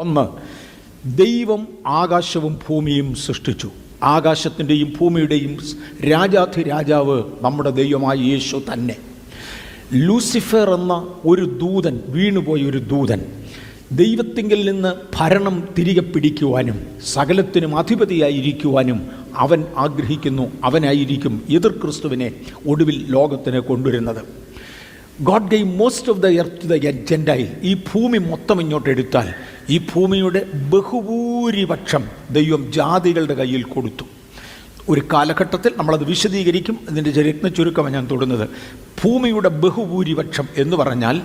ഒന്ന്, ദൈവം ആകാശവും ഭൂമിയും സൃഷ്ടിച്ചു. ആകാശത്തിൻ്റെയും ഭൂമിയുടെയും രാജാധിരാജാവ് നമ്മുടെ ദൈവമായ യേശു തന്നെ. ലൂസിഫർ എന്ന ഒരു ദൂതൻ, വീണുപോയ ഒരു ദൂതൻ, ദൈവത്തിങ്കിൽ നിന്ന് ഭരണം തിരികെ പിടിക്കുവാനും സകലത്തിനും അധിപതിയായിരിക്കുവാനും അവൻ ആഗ്രഹിക്കുന്നു. അവനായിരിക്കും എതിർ ക്രിസ്തുവിനെ ഒടുവിൽ ലോകത്തിന് കൊണ്ടുവരുന്നത്. God gave most of the earth to the gentile. ഈ ഭൂമി മൊത്തം ഇങ്ങോട്ട് എടുത്താൽ ഈ ഭൂമിയുടെ ബഹുഭൂരിപക്ഷം ദൈവം ജാതികളുടെ കയ്യിൽ കൊടുത്തു. ഒരു കാലഘട്ടത്തിൽ നമ്മളത് വിശദീകരിക്കും. ഇതിൻ്റെ രത്ന ചുരുക്കമാണ് ഞാൻ തൊടുന്നത്. ഭൂമിയുടെ ബഹുഭൂരിപക്ഷം എന്ന് പറഞ്ഞാൽ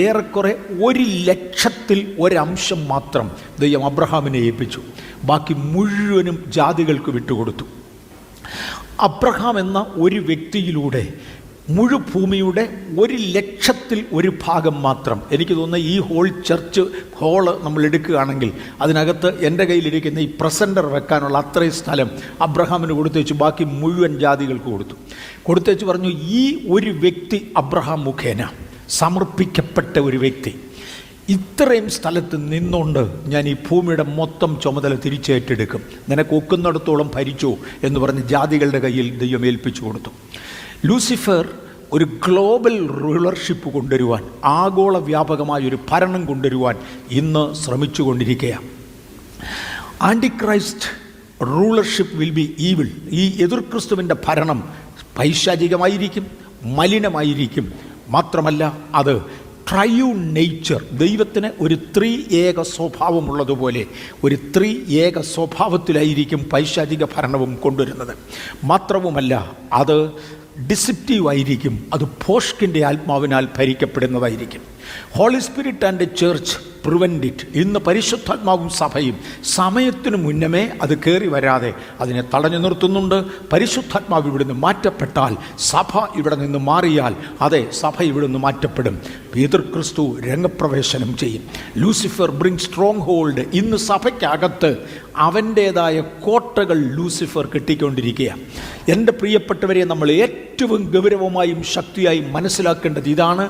ഏറെക്കുറെ 1,00,000-ൽ ഒരംശം മാത്രം ദൈവം അബ്രഹാമിനെ ഏൽപ്പിച്ചു. ബാക്കി മുഴുവനും ജാതികൾക്ക് വിട്ടുകൊടുത്തു. അബ്രഹാം എന്ന ഒരു വ്യക്തിയിലൂടെ മുഴുഭൂമിയുടെ 1,00,000-ൽ ഒരു ഭാഗം മാത്രം, എനിക്ക് തോന്നുന്നത് ഈ ചർച്ച് ഹോള് നമ്മൾ എടുക്കുകയാണെങ്കിൽ അതിനകത്ത് എൻ്റെ കയ്യിലിരിക്കുന്ന ഈ പ്രസൻറ്റർ വെക്കാനുള്ള അത്രയും സ്ഥലം അബ്രഹാമിന് കൊടുത്തേച്ചു. ബാക്കി മുഴുവൻ ജാതികൾക്ക് കൊടുത്തേച്ച് പറഞ്ഞു, ഈ ഒരു വ്യക്തി അബ്രഹാം മുഖേന സമർപ്പിക്കപ്പെട്ട ഒരു വ്യക്തി ഇത്രയും സ്ഥലത്ത് നിന്നുകൊണ്ട് ഞാൻ ഈ ഭൂമിയുടെ മൊത്തം ചുമതല തിരിച്ചേറ്റെടുക്കും, നിനക്ക് ഒക്കുന്നിടത്തോളം ഭരിച്ചു എന്ന് പറഞ്ഞ് ജാതികളുടെ കയ്യിൽ ദൈവം ഏൽപ്പിച്ചു കൊടുത്തു. ലൂസിഫർ ഒരു ഗ്ലോബൽ റൂളർഷിപ്പ് കൊണ്ടുവരുവാൻ, ആഗോള വ്യാപകമായൊരു ഭരണം കൊണ്ടുവരുവാൻ ഇന്ന് ശ്രമിച്ചുകൊണ്ടിരിക്കുകയാണ്. ആൻറ്റിക്രൈസ്റ്റ് റൂളർഷിപ്പ് വിൽ ബി ഈവിൾ. ഈ എതിർ ക്രിസ്തുവിൻ്റെ ഭരണം പൈശാചികമായിരിക്കും, മലിനമായിരിക്കും. മാത്രമല്ല അത് ട്രയൂൺ നേച്ചർ, ദൈവത്തിന് ഒരു ഏക സ്വഭാവമുള്ളതുപോലെ ഒരു ഏക സ്വഭാവത്തിലായിരിക്കും പൈശാചിക ഭരണവും കൊണ്ടുവരുന്നത്. മാത്രവുമല്ല അത് ഡിസിപ്റ്റീവ് ആയിരിക്കും, അത് ഭോഷ്കിൻ്റെ ആത്മാവിനാൽ ഭരിക്കപ്പെടുന്നതായിരിക്കും. Holy spirit and church prevent it. ഇന്ന് പരിശുദ്ധാത്മാവും സഭയും സമയത്തിനു മുന്നമേ അത് കയറി വരാതെ അതിനെ തടഞ്ഞു നിർത്തുന്നുണ്ട്. പരിശുദ്ധാത്മാവ് ഇവിടുന്ന് മാറ്റപ്പെട്ടാൽ, സഭ ഇവിടെ നിന്ന് മാറിയാൽ, അതെ, സഭ ഇവിടുന്ന് മാറ്റപ്പെടും. എതിർ ക്രിസ്തു രംഗപ്രവേശനം ചെയ്യും. Lucifer bring strong hold. ഇന്ന് സഭയ്ക്കകത്ത് അവൻ്റേതായ കോട്ടകൾ ലൂസിഫർ കെട്ടിക്കൊണ്ടിരിക്കുകയാണ്. എൻ്റെ പ്രിയപ്പെട്ടവരെ, നമ്മൾ ഏറ്റവും ഗൗരവമായും ശക്തിയായും മനസ്സിലാക്കേണ്ടത് ഇതാണ്.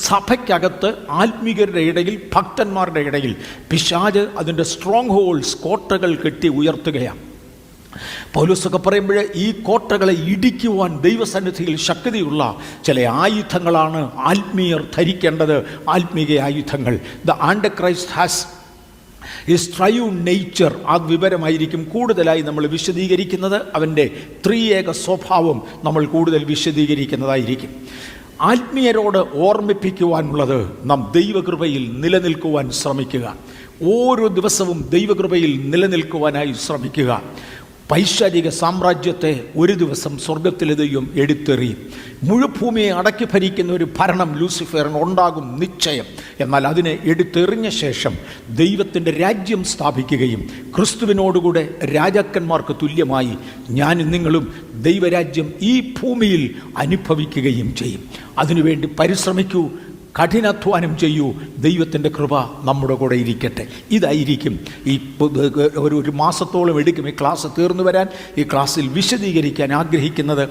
സഭയ്ക്കകത്ത് ആത്മീയരുടെ ഇടയിൽ, ഭക്തന്മാരുടെ ഇടയിൽ പിശാച് അതിൻ്റെ സ്ട്രോങ് ഹോൾഡ്സ്, കോട്ടകൾ കെട്ടി ഉയർത്തുകയാണ്. പൗലോസൊക്കെ പറയുമ്പോൾ ഈ കോട്ടകളെ ഇടിക്കുവാൻ ദൈവസന്നിധിയിൽ ശക്തിയുള്ള ചില ആയുധങ്ങളാണ് ആത്മീയർ ധരിക്കേണ്ടത്. ആത്മീയ ആയുധങ്ങൾ. The antichrist has is triune nature. ആ വിവരമായിരിക്കും കൂടുതലായി നമ്മൾ വിശദീകരിക്കുന്നത്. അവൻ്റെ ഏക സ്വഭാവം നമ്മൾ കൂടുതൽ വിശദീകരിക്കുന്നതായിരിക്കും. ആത്മീയരോട് ഓർമ്മിപ്പിക്കുവാനുള്ളത്, നാം ദൈവകൃപയിൽ നിലനിൽക്കുവാൻ ശ്രമിക്കുക. ഓരോ ദിവസവും ദൈവകൃപയിൽ നിലനിൽക്കുവാനായി ശ്രമിക്കുക. പൈശാചിക സാമ്രാജ്യത്തെ ഒരു ദിവസം സ്വർഗത്തിലെ ദൈവം എടുത്തെറിയും. മുഴുഭൂമിയെ അടക്കി ഭരിക്കുന്ന ഒരു ഭരണം ലൂസിഫറിന് ഉണ്ടാകും നിശ്ചയം. എന്നാൽ അതിനെ എടുത്തെറിഞ്ഞ ശേഷം ദൈവത്തിൻ്റെ രാജ്യം സ്ഥാപിക്കുകയും ക്രിസ്തുവിനോടുകൂടെ രാജാക്കന്മാർക്ക് തുല്യമായി ഞാനും നിങ്ങളും ദൈവരാജ്യം ഈ ഭൂമിയിൽ അനുഭവിക്കുകയും ചെയ്യും. അതിനുവേണ്ടി പരിശ്രമിക്കൂ, കഠിനാധ്വാനം ചെയ്യൂ. ദൈവത്തിൻ്റെ കൃപ നമ്മുടെ കൂടെ ഇരിക്കട്ടെ. ഇതായിരിക്കും ഈ ഒരു മാസത്തോളം എടുക്കും ഈ ക്ലാസ് തീർന്നു വരാൻ. ഈ ക്ലാസ്സിൽ വിശദീകരിക്കാൻ ആഗ്രഹിക്കുന്നത്,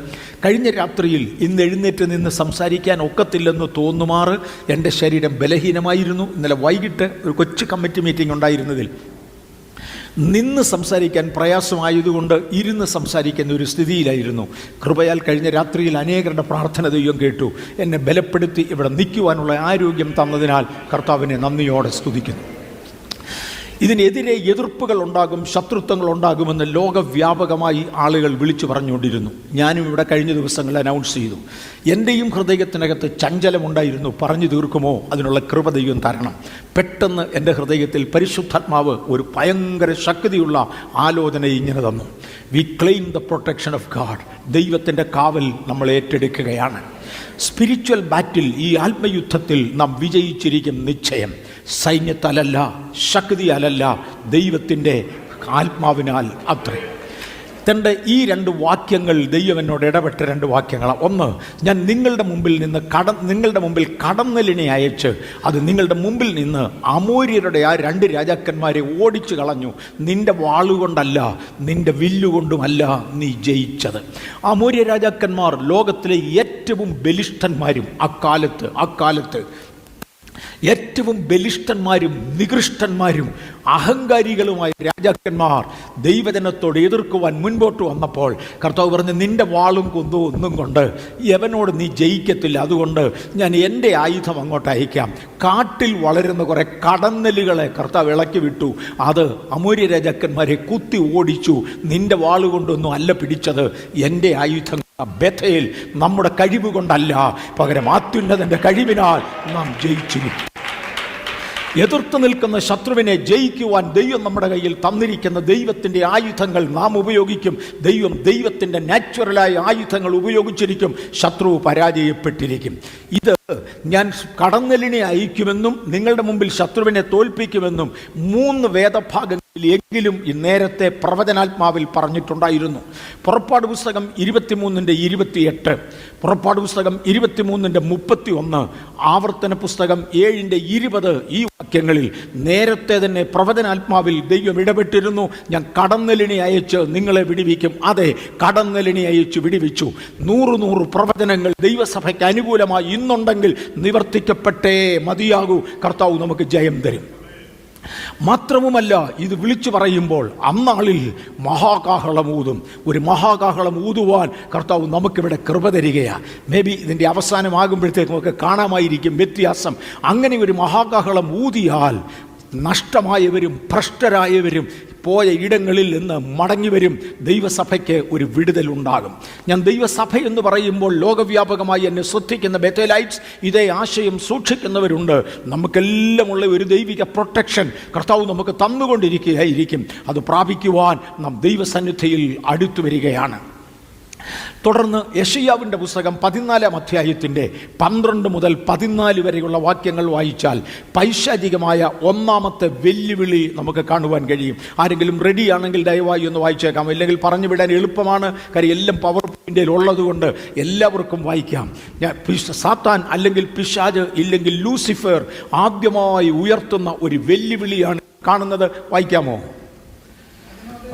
കഴിഞ്ഞ രാത്രിയിൽ ഇന്ന് എഴുന്നേറ്റ് നിന്ന് സംസാരിക്കാൻ ഒക്കത്തില്ലെന്ന് തോന്നുമാറ് എൻ്റെ ശരീരം ബലഹീനമായിരുന്നു. ഇന്നലെ വൈകിട്ട് ഒരു കൊച്ചു കമ്മിറ്റി മീറ്റിംഗ് ഉണ്ടായിരുന്നതിൽ നിന്ന് സംസാരിക്കാൻ പ്രയാസമായതുകൊണ്ട് ഇരുന്ന് സംസാരിക്കുന്ന ഒരു സ്ഥിതിയിലായിരുന്നു. കൃപയാൽ കഴിഞ്ഞ രാത്രിയിൽ അനേകരുടെ പ്രാർത്ഥന ദൈവം കേട്ടു. എന്നെ ബലപ്പെടുത്തി ഇവിടെ നിൽക്കുവാനുള്ള ആരോഗ്യം തന്നതിനാൽ കർത്താവിനെ നന്ദിയോടെ സ്തുതിക്കുന്നു. ഇതിനെതിരെ എതിർപ്പുകൾ ഉണ്ടാകും, ശത്രുത്വങ്ങൾ ഉണ്ടാകുമെന്ന് ലോകവ്യാപകമായി ആളുകൾ വിളിച്ചു പറഞ്ഞുകൊണ്ടിരുന്നു. ഞാനും ഇവിടെ കഴിഞ്ഞ ദിവസങ്ങൾ അനൗൺസ് ചെയ്തു. എൻ്റെയും ഹൃദയത്തിനകത്ത് ചഞ്ചലമുണ്ടായിരുന്നു. പറഞ്ഞു തീർക്കുമോ? അതിനുള്ള കൃപ ദൈവം തരണം. പെട്ടെന്ന് എൻ്റെ ഹൃദയത്തിൽ പരിശുദ്ധാത്മാവ് ഒരു ഭയങ്കര ശക്തിയുള്ള ആലോചന ഇങ്ങനെ തന്നു. V claim the protection of God. ദൈവത്തിൻ്റെ കാവൽ നമ്മൾ ഏറ്റെടുക്കുകയാണ്. സ്പിരിച്വൽ ബാറ്റിൽ, ഈ ആത്മയുദ്ധത്തിൽ നാം വിജയിച്ചിരിക്കും നിശ്ചയം. സൈന്യത്താലല്ല, ശക്തിയാലല്ല, ദൈവത്തിൻ്റെ ആത്മാവിനാൽ അത്രേ. തൻ്റെ ഈ 2 വാക്യങ്ങൾ ദൈവം എന്നോട് ഇടപെട്ട 2 വാക്യങ്ങളാണ്. ഒന്ന്, ഞാൻ നിങ്ങളുടെ മുമ്പിൽ കടന്നലിനെ അയച്ച് അത് നിങ്ങളുടെ മുമ്പിൽ നിന്ന് അമോര്യരുടെ ആ 2 രാജാക്കന്മാരെ ഓടിച്ചു കളഞ്ഞു. നിന്റെ വാളുകൊണ്ടല്ല, നിന്റെ വില്ലുകൊണ്ടുമല്ല നീ ജയിച്ചത്. അമോര്യ രാജാക്കന്മാർ ലോകത്തിലെ ഏറ്റവും ബലിഷ്ഠന്മാരും അക്കാലത്ത് ഏറ്റവും ബലിഷ്ഠന്മാരും നികൃഷ്ടന്മാരും അഹങ്കാരികളുമായ രാജാക്കന്മാർ ദൈവജനത്തോട് എതിർക്കുവാൻ മുൻപോട്ട് വന്നപ്പോൾ കർത്താവ് പറഞ്ഞു, നിന്റെ വാളും കുന്തവും ഒന്നും കൊണ്ട് യവനോട് നീ ജയിക്കത്തില്ല, അതുകൊണ്ട് ഞാൻ എൻ്റെ ആയുധം അങ്ങോട്ട് അയക്കാം. കാട്ടിൽ വളരുന്ന കുറേ കടന്നലുകളെ കർത്താവ് ഇളക്കി വിട്ടു. അത് അമോര്യ രാജാക്കന്മാരെ കുത്തി ഓടിച്ചു. നിന്റെ വാളുകൊണ്ടൊന്നും അല്ല പിടിച്ചത്, എൻ്റെ ആയുധം ബേഥേൽ നമ്മുടെ കഴിവ് കൊണ്ടല്ല, പകരം അത്യുന്നതന്റെ കഴിവിനാൽ നാം ജയിച്ചിരിക്കും. എതിർത്ത് നിൽക്കുന്ന ശത്രുവിനെ ജയിക്കുവാൻ ദൈവം നമ്മുടെ കയ്യിൽ തന്നിരിക്കുന്ന ദൈവത്തിൻ്റെ ആയുധങ്ങൾ നാം ഉപയോഗിക്കും. ദൈവത്തിൻ്റെ നാച്ചുറലായ ആയുധങ്ങൾ ഉപയോഗിച്ചിരിക്കും. ശത്രു പരാജയപ്പെട്ടിരിക്കും. ഇത് ഞാൻ കടന്നലിനെ അയക്കുമെന്നും നിങ്ങളുടെ മുമ്പിൽ ശത്രുവിനെ തോൽപ്പിക്കുമെന്നും 3 വേദഭാഗങ്ങളിൽ എങ്കിലും ഈ നേരത്തെ പ്രവചനാത്മാവിൽ പറഞ്ഞിട്ടുണ്ടായിരുന്നു. പുറപ്പാട് പുസ്തകം 23:28, പുറപ്പാട് പുസ്തകം 23:31, ആവർത്തന പുസ്തകം 7:20 ഈ വാക്യങ്ങളിൽ നേരത്തെ തന്നെ പ്രവചനാത്മാവിൽ ദൈവം ഇടപെട്ടിരുന്നു. ഞാൻ കടന്നലിനെ അയച്ച് നിങ്ങളെ വിടുവിക്കും. അതെ, കടന്നലിനെ അയച്ചു വിടുവിച്ചു. 100 പ്രവചനങ്ങൾ ദൈവസഭയ്ക്ക് അനുകൂലമായി ഇന്നുണ്ടെങ്കിൽ നിവർത്തിക്കപ്പെട്ടേ മതിയാകൂ. കർത്താവ് നമുക്ക് ജയം തരും. മാത്രവുമല്ല, ഇത് വിളിച്ചു പറയുമ്പോൾ അന്നാളിൽ മഹാകാഹളമൂതും. ഒരു മഹാകാഹളം ഊതുവാൻ കർത്താവ് നമുക്കിവിടെ കൃപ തരികയാണ്. മേ ബി ഇതിൻ്റെ അവസാനമാകുമ്പോഴത്തേക്ക് നമുക്ക് കാണാമായിരിക്കും വ്യത്യാസം. അങ്ങനെ ഒരു മഹാകാഹളം ഊതിയാൽ നഷ്ടമായവരും ഭ്രഷ്ടരായവരും പോയ ഇടങ്ങളിൽ നിന്ന് മടങ്ങി വരും. ദൈവസഭയ്ക്ക് ഒരു വിടുതലുണ്ടാകും. ഞാൻ ദൈവസഭ എന്ന് പറയുമ്പോൾ ലോകവ്യാപകമായി എന്നെ ശ്രദ്ധിക്കുന്ന ബേഥേലൈറ്റ്സ് ഇതേ ആശയം സൂക്ഷിക്കുന്നവരുണ്ട്. നമുക്കെല്ലാം ഉള്ള ഒരു ദൈവിക പ്രൊട്ടക്ഷൻ കർത്താവ് നമുക്ക് തന്നുകൊണ്ടിരിക്കുകയായിരിക്കും. അത് പ്രാപിക്കുവാൻ നാം ദൈവസന്നിധിയിൽ അടുത്തു വരികയാണ്. തുടർന്ന് യെശയ്യാവിൻ്റെ പുസ്തകം 14-ാം അധ്യായത്തിൻ്റെ 12 മുതൽ 14 വരെയുള്ള വാക്യങ്ങൾ വായിച്ചാൽ പൈശാചികമായ 1ാമത്തെ വെല്ലുവിളി നമുക്ക് കാണുവാൻ കഴിയും. ആരെങ്കിലും റെഡിയാണെങ്കിൽ ദയവായി ഒന്ന് വായിച്ചേക്കാം. ഇല്ലെങ്കിൽ പറഞ്ഞു വിടാൻ എളുപ്പമാണ്, കാര്യം എല്ലാം പവർ പോയിന്റിൽ ഉള്ളതുകൊണ്ട് എല്ലാവർക്കും വായിക്കാം. സാത്താൻ അല്ലെങ്കിൽ പിശാച് ഇല്ലെങ്കിൽ ലൂസിഫർ ആദ്യമായി ഉയർത്തുന്ന ഒരു വെല്ലുവിളിയാണ് കാണുന്നത്. വായിക്കാമോ?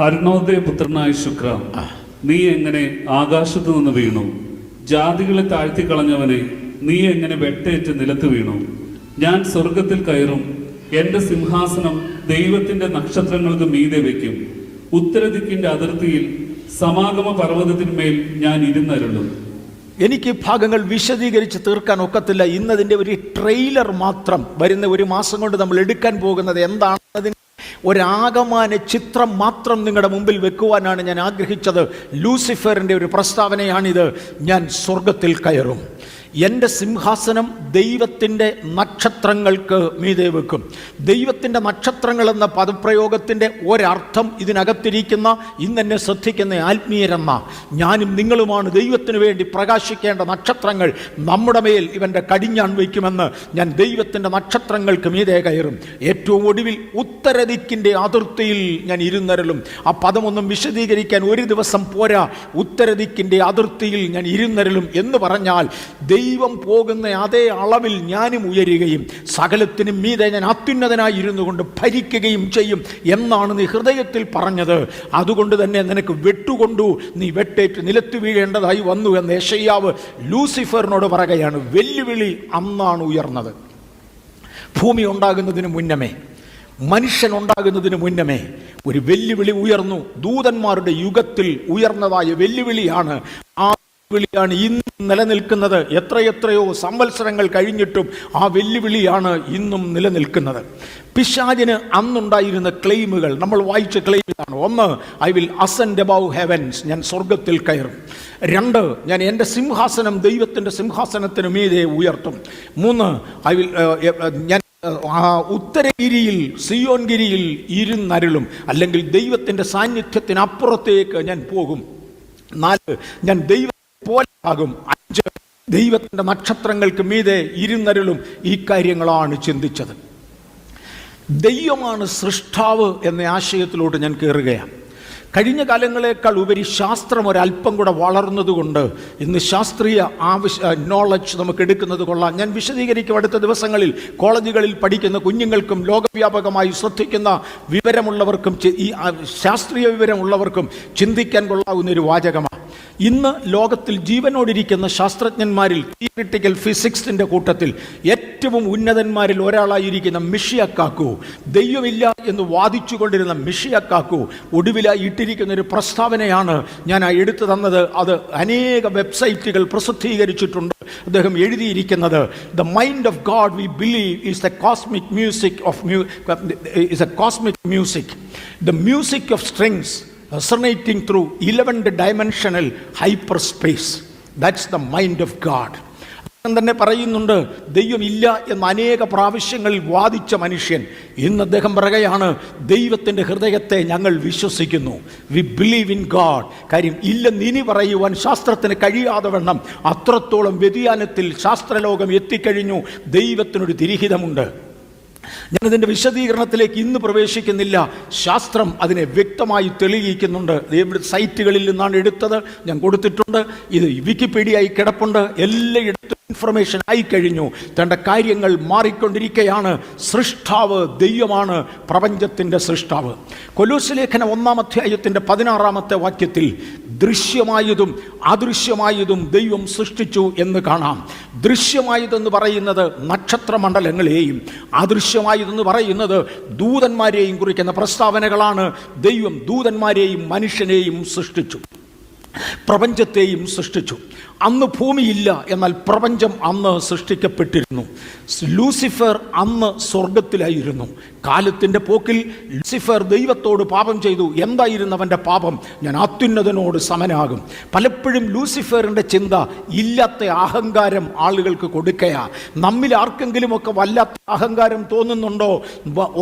അരുണോദയ പുത്രനായ ശുക്ര, നീ എങ്ങനെ ആകാശത്തു നിന്ന് വീണു? ജാതികളെ താഴ്ത്തിക്കളഞ്ഞവനെ, നീ എങ്ങനെ വെട്ടേറ്റ് നിലത്ത് വീണു? ഞാൻ സ്വർഗത്തിൽ കയറും, എന്റെ സിംഹാസനം ദൈവത്തിന്റെ നക്ഷത്രങ്ങൾക്ക് മീതെ വയ്ക്കും. ഉത്തരദിക്കിന്റെ അതിർത്തിയിൽ സമാഗമ പർവ്വതത്തിന്മേൽ ഞാൻ ഇരുന്നരുളും. എനിക്ക് ഭാഗങ്ങൾ വിശദീകരിച്ച് തീർക്കാൻ ഒക്കത്തില്ല. ഇന്നതിൻ്റെ ഒരു ട്രെയിലർ മാത്രം വരുന്ന ഒരു മാസം കൊണ്ട് നമ്മൾ എടുക്കാൻ പോകുന്നത് എന്താണെന്നതിന് ഒരാകമാന ചിത്രം മാത്രം നിങ്ങളുടെ മുമ്പിൽ വെക്കുവാനാണ് ഞാൻ ആഗ്രഹിച്ചത്. ലൂസിഫറിൻ്റെ ഒരു പ്രസ്താവനയാണിത്. ഞാൻ സ്വർഗത്തിൽ കയറും, എൻ്റെ സിംഹാസനം ദൈവത്തിൻ്റെ നക്ഷത്രങ്ങൾക്ക് മീതെ വെക്കും. ദൈവത്തിൻ്റെ നക്ഷത്രങ്ങൾ എന്ന പദപ്രയോഗത്തിൻ്റെ ഒരർത്ഥം ഇതിനകത്തിരിക്കുന്ന ഇന്നെന്നെ ശ്രദ്ധിക്കുന്ന ആത്മീയരെന്ന ഞാനും നിങ്ങളുമാണ് ദൈവത്തിന് വേണ്ടി പ്രകാശിക്കേണ്ട നക്ഷത്രങ്ങൾ. നമ്മുടെ മേൽ ഇവൻ്റെ കടിഞ്ഞാൺ വയ്ക്കുമെന്ന് ഞാൻ ദൈവത്തിൻ്റെ നക്ഷത്രങ്ങൾക്ക് മീതെ കയറും. ഏറ്റവും ഒടുവിൽ ഉത്തരദിക്കിൻ്റെ അതിർത്തിയിൽ ഞാൻ ഇരുന്നരലും. ആ പദമൊന്നും വിശദീകരിക്കാൻ ഒരു ദിവസം പോരാ. ഉത്തരദിക്കിൻ്റെ അതിർത്തിയിൽ ഞാൻ ഇരുന്നരലും എന്ന് പറഞ്ഞാൽ ദൈവം പോകുന്ന അതേ അളവിൽ ഞാനും ഉയരുകയും സകലത്തിനും മീതെ ഞാൻ അത്യുന്നതനായി ഇരുന്നു കൊണ്ട് ഭരിക്കുകയും ചെയ്യും എന്നാണ് നീ ഹൃദയത്തിൽ പറഞ്ഞത്. അതുകൊണ്ട് തന്നെ നിനക്ക് വെട്ടുകൊണ്ടു നീ വെട്ടേറ്റ് നിലത്ത് വീഴേണ്ടതായി വന്നു എന്ന് യെശയ്യാവ് ലൂസിഫറിനോട് പറയുകയാണ്. വെല്ലുവിളി അന്നാണ് ഉയർന്നത്. ഭൂമി ഉണ്ടാകുന്നതിന് മുന്നമേ, മനുഷ്യൻ ഉണ്ടാകുന്നതിന് മുന്നമേ ഒരു വെല്ലുവിളി ഉയർന്നു. ദൂതന്മാരുടെ യുഗത്തിൽ ഉയർന്നതായ വെല്ലുവിളിയാണ്. ആ വെല്ലുവിളിയാണ് ഇന്ന് നിലനിൽക്കുന്നത്. എത്രയെത്രയോ സംവത്സരങ്ങൾ കഴിഞ്ഞിട്ടും ആ വെല്ലുവിളിയാണ് ഇന്നും നിലനിൽക്കുന്നത്. പിശാചിന് അന്നുണ്ടായിരുന്ന ക്ലെയിമുകൾ നമ്മൾ വായിച്ച ക്ലെയിമാണ്. 1, I will ascend above heavens, ഞാൻ സ്വർഗത്തിൽ കയറും. 2, ഞാൻ എൻ്റെ സിംഹാസനം ദൈവത്തിൻ്റെ സിംഹാസനത്തിന് മീതെ ഉയർത്തും. 3, ഐ വിൽ ഞാൻ ഉത്തരഗിരിയിൽ സിയോൻഗിരിയിൽ ഇരുന്നരുളും, അല്ലെങ്കിൽ ദൈവത്തിൻ്റെ സാന്നിധ്യത്തിനപ്പുറത്തേക്ക് ഞാൻ പോകും. 4, ഞാൻ ദൈവ പോലെ ആകും. 5, ദൈവത്തിൻ്റെ നക്ഷത്രങ്ങൾക്ക് മീതെ ഇരുന്നരുളും. ഈ കാര്യങ്ങളാണ് ചിന്തിച്ചത്. ദൈവമാണ് സൃഷ്ടാവ് എന്ന ആശയത്തിലോട്ട് ഞാൻ കയറുകയാണ്. കഴിഞ്ഞ കാലങ്ങളേക്കാൾ ഉപരി ശാസ്ത്രം ഒരല്പം കൂടെ വളർന്നതുകൊണ്ട് ഇന്ന് ശാസ്ത്രീയ നോളജ് നമുക്ക് എടുക്കുന്നത് കൊള്ളാം. ഞാൻ വിശദീകരിക്കും അടുത്ത ദിവസങ്ങളിൽ. കോളേജുകളിൽ പഠിക്കുന്ന കുഞ്ഞുങ്ങൾക്കും ലോകവ്യാപകമായി ശ്രദ്ധിക്കുന്ന വിവരമുള്ളവർക്കും ഈ ശാസ്ത്രീയ വിവരമുള്ളവർക്കും ചിന്തിക്കാൻ കൊള്ളാവുന്ന ഒരു വാചകമാണ്. ഇന്ന് ലോകത്തിൽ ജീവനോടിരിക്കുന്ന ശാസ്ത്രജ്ഞന്മാരിൽ തിയറിറ്റിക്കൽ ഫിസിക്സിൻ്റെ കൂട്ടത്തിൽ ഏറ്റവും ഉന്നതന്മാരിൽ ഒരാളായിരിക്കുന്ന മിഷിയ കാക്കു, ദൈവമില്ല എന്ന് വാദിച്ചു കൊണ്ടിരുന്ന മിഷിയ കാക്കു ഒടുവിലായി ഇട്ടിരിക്കുന്ന ഒരു പ്രസ്താവനയാണ് ഞാൻ എടുത്തു തന്നത്. അത് അനേക വെബ്സൈറ്റുകൾ പ്രസിദ്ധീകരിച്ചിട്ടുണ്ട്. അദ്ദേഹം എഴുതിയിരിക്കുന്നത്, the mind of God we believe is the cosmic music the music of strings resonating through 11-dimensional hyperspace. That's the mind of God. തന്നെ പറയുന്നുണ്ട്, ദൈവമില്ല എന്ന് അനേക പ്രാവശ്യങ്ങളിൽ വാദിച്ച മനുഷ്യൻ ഇന്ന് അദ്ദേഹം പറയുകയാണ്, ദൈവത്തിൻ്റെ ഹൃദയത്തെ ഞങ്ങൾ വിശ്വസിക്കുന്നു. We believe in God. കാര്യം ഇല്ലെന്ന് ഇനി പറയുവാൻ ശാസ്ത്രത്തിന് കഴിയാതെ വണ്ണം അത്രത്തോളം വ്യതിയാനത്തിൽ ശാസ്ത്രലോകം എത്തിക്കഴിഞ്ഞു. ദൈവത്തിനൊരു തിരിഹിതമുണ്ട്. ഞാനതിൻ്റെ വിശദീകരണത്തിലേക്ക് ഇന്ന് പ്രവേശിക്കുന്നില്ല. ശാസ്ത്രം അതിനെ വ്യക്തമായി തെളിയിക്കുന്നുണ്ട്. സൈറ്റുകളിൽ നിന്നാണ് എടുത്തത്, ഞാൻ കൊടുത്തിട്ടുണ്ട്. ഇത് വിക്കിപീഡിയയിൽ കിടപ്പുണ്ട്. എല്ലായിടത്തും ഇൻഫർമേഷൻ ആയിക്കഴിഞ്ഞു. തൻ്റെ കാര്യങ്ങൾ മാറിക്കൊണ്ടിരിക്കുകയാണ്. സൃഷ്ടാവ് ദൈവമാണ്, പ്രപഞ്ചത്തിൻ്റെ സൃഷ്ടാവ്. കൊലോസ്യ ലേഖനം 1-ാം അധ്യായത്തിൻ്റെ 16-ാമത്തെ വാക്യത്തിൽ ദൃശ്യമായതും അദൃശ്യമായതും ദൈവം സൃഷ്ടിച്ചു എന്ന് കാണാം. ദൃശ്യമായതെന്ന് പറയുന്നത് നക്ഷത്രമണ്ഡലങ്ങളെയും അദൃശ്യമായതെന്ന് പറയുന്നത് ദൂതന്മാരെയും കുറിക്കുന്ന പ്രസ്താവനകളാണ്. ദൈവം ദൂതന്മാരെയും മനുഷ്യനെയും സൃഷ്ടിച്ചു, പ്രപഞ്ചത്തെയും സൃഷ്ടിച്ചു. അന്ന് ഭൂമിയില്ല, എന്നാൽ പ്രപഞ്ചം അന്ന് സൃഷ്ടിക്കപ്പെട്ടിരുന്നു. ലൂസിഫർ അന്ന് സ്വർഗത്തിലായിരുന്നു. കാലത്തിൻ്റെ പോക്കിൽ ലൂസിഫർ ദൈവത്തോട് പാപം ചെയ്തു. എന്തായിരുന്നു അവൻ്റെ പാപം? ഞാൻ അത്യുന്നതനോട് സമനാകും. പലപ്പോഴും ലൂസിഫറിൻ്റെ ചിന്ത ഇല്ലാത്ത അഹങ്കാരം ആളുകൾക്ക് കൊടുക്കയാ. നമ്മിൽ ആർക്കെങ്കിലുമൊക്കെ വല്ലാത്ത അഹങ്കാരം തോന്നുന്നുണ്ടോ?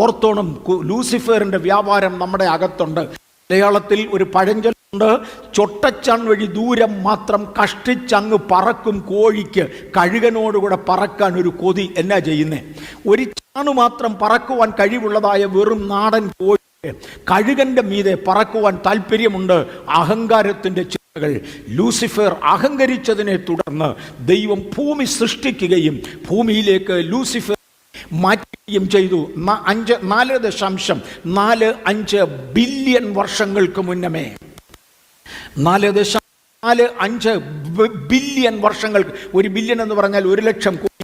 ഓർത്തോണം, ലൂസിഫറിൻ്റെ വ്യാപാരം നമ്മുടെ അകത്തുണ്ട്. മലയാളത്തിൽ ഒരു പഴഞ്ചൊല്ലുണ്ട്, ചൊട്ടച്ചാൻ വഴി ദൂരം മാത്രം കഷ്ടിച്ചങ്ങ് പറക്കും കോഴിക്ക് കഴുകനോടുകൂടെ പറക്കാൻ ഒരു കൊതി. എന്നാ ചെയ്യുന്നേ? ഒരു ചാണു മാത്രം പറക്കുവാൻ കഴിവുള്ളതായ വെറും നാടൻ കോഴിക്ക് കഴുകന്റെ മീതെ പറക്കുവാൻ താല്പര്യമുണ്ട്. അഹങ്കാരത്തിന്റെ ചിന്തകൾ. ലൂസിഫർ അഹങ്കരിച്ചതിനെ തുടർന്ന് ദൈവം ഭൂമി സൃഷ്ടിക്കുകയും ഭൂമിയിലേക്ക് ലൂസിഫർ മാറ്റുകയും ചെയ്തു. 4.45 ബില്യൺ വർഷങ്ങൾക്ക് മുന്നമേ, 4.45 ബില്യൺ വർഷങ്ങൾക്ക്, ഒരു ബില്യൺ എന്ന് പറഞ്ഞാൽ 1,00,000 കോടി,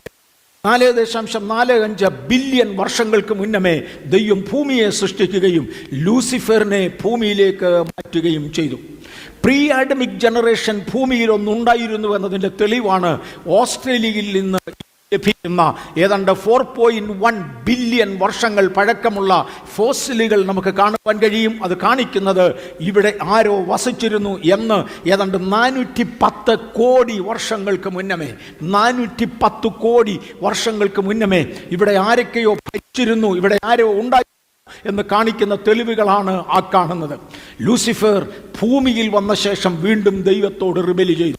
4.45 ബില്യൺ വർഷങ്ങൾക്ക് മുന്നമേ ദൈവം ഭൂമിയെ സൃഷ്ടിക്കുകയും ലൂസിഫറിനെ ഭൂമിയിലേക്ക് മാറ്റുകയും ചെയ്തു. പ്രീ ആഡമിക് ജനറേഷൻ ഭൂമിയിൽ ഒന്നുണ്ടായിരുന്നു എന്നതിൻ്റെ തെളിവാണ് ഓസ്ട്രേലിയയിൽ നിന്ന് ലഭിക്കുന്ന ഏതാണ്ട് 4.1 ബില്യൺ വർഷങ്ങൾ പഴക്കമുള്ള ഫോസിലുകൾ നമുക്ക് കാണുവാൻ കഴിയും. അത് കാണിക്കുന്നത് ഇവിടെ ആരോ വസിച്ചിരുന്നു എന്ന്. ഏതാണ്ട് 410 കോടി വർഷങ്ങൾക്ക് മുന്നമേ, 410 കോടി വർഷങ്ങൾക്ക് മുന്നമേ ഇവിടെ ആരൊക്കെയോ ഭരിച്ചിരുന്നു, ഇവിടെ ആരോ ഉണ്ടായി എന്ന് കാണിക്കുന്ന തെളിവുകളാണ് ആ കാണുന്നത്. ലൂസിഫർ ഭൂമിയിൽ വന്ന ശേഷം വീണ്ടും ദൈവത്തോട് റിബെൽ ചെയ്തു.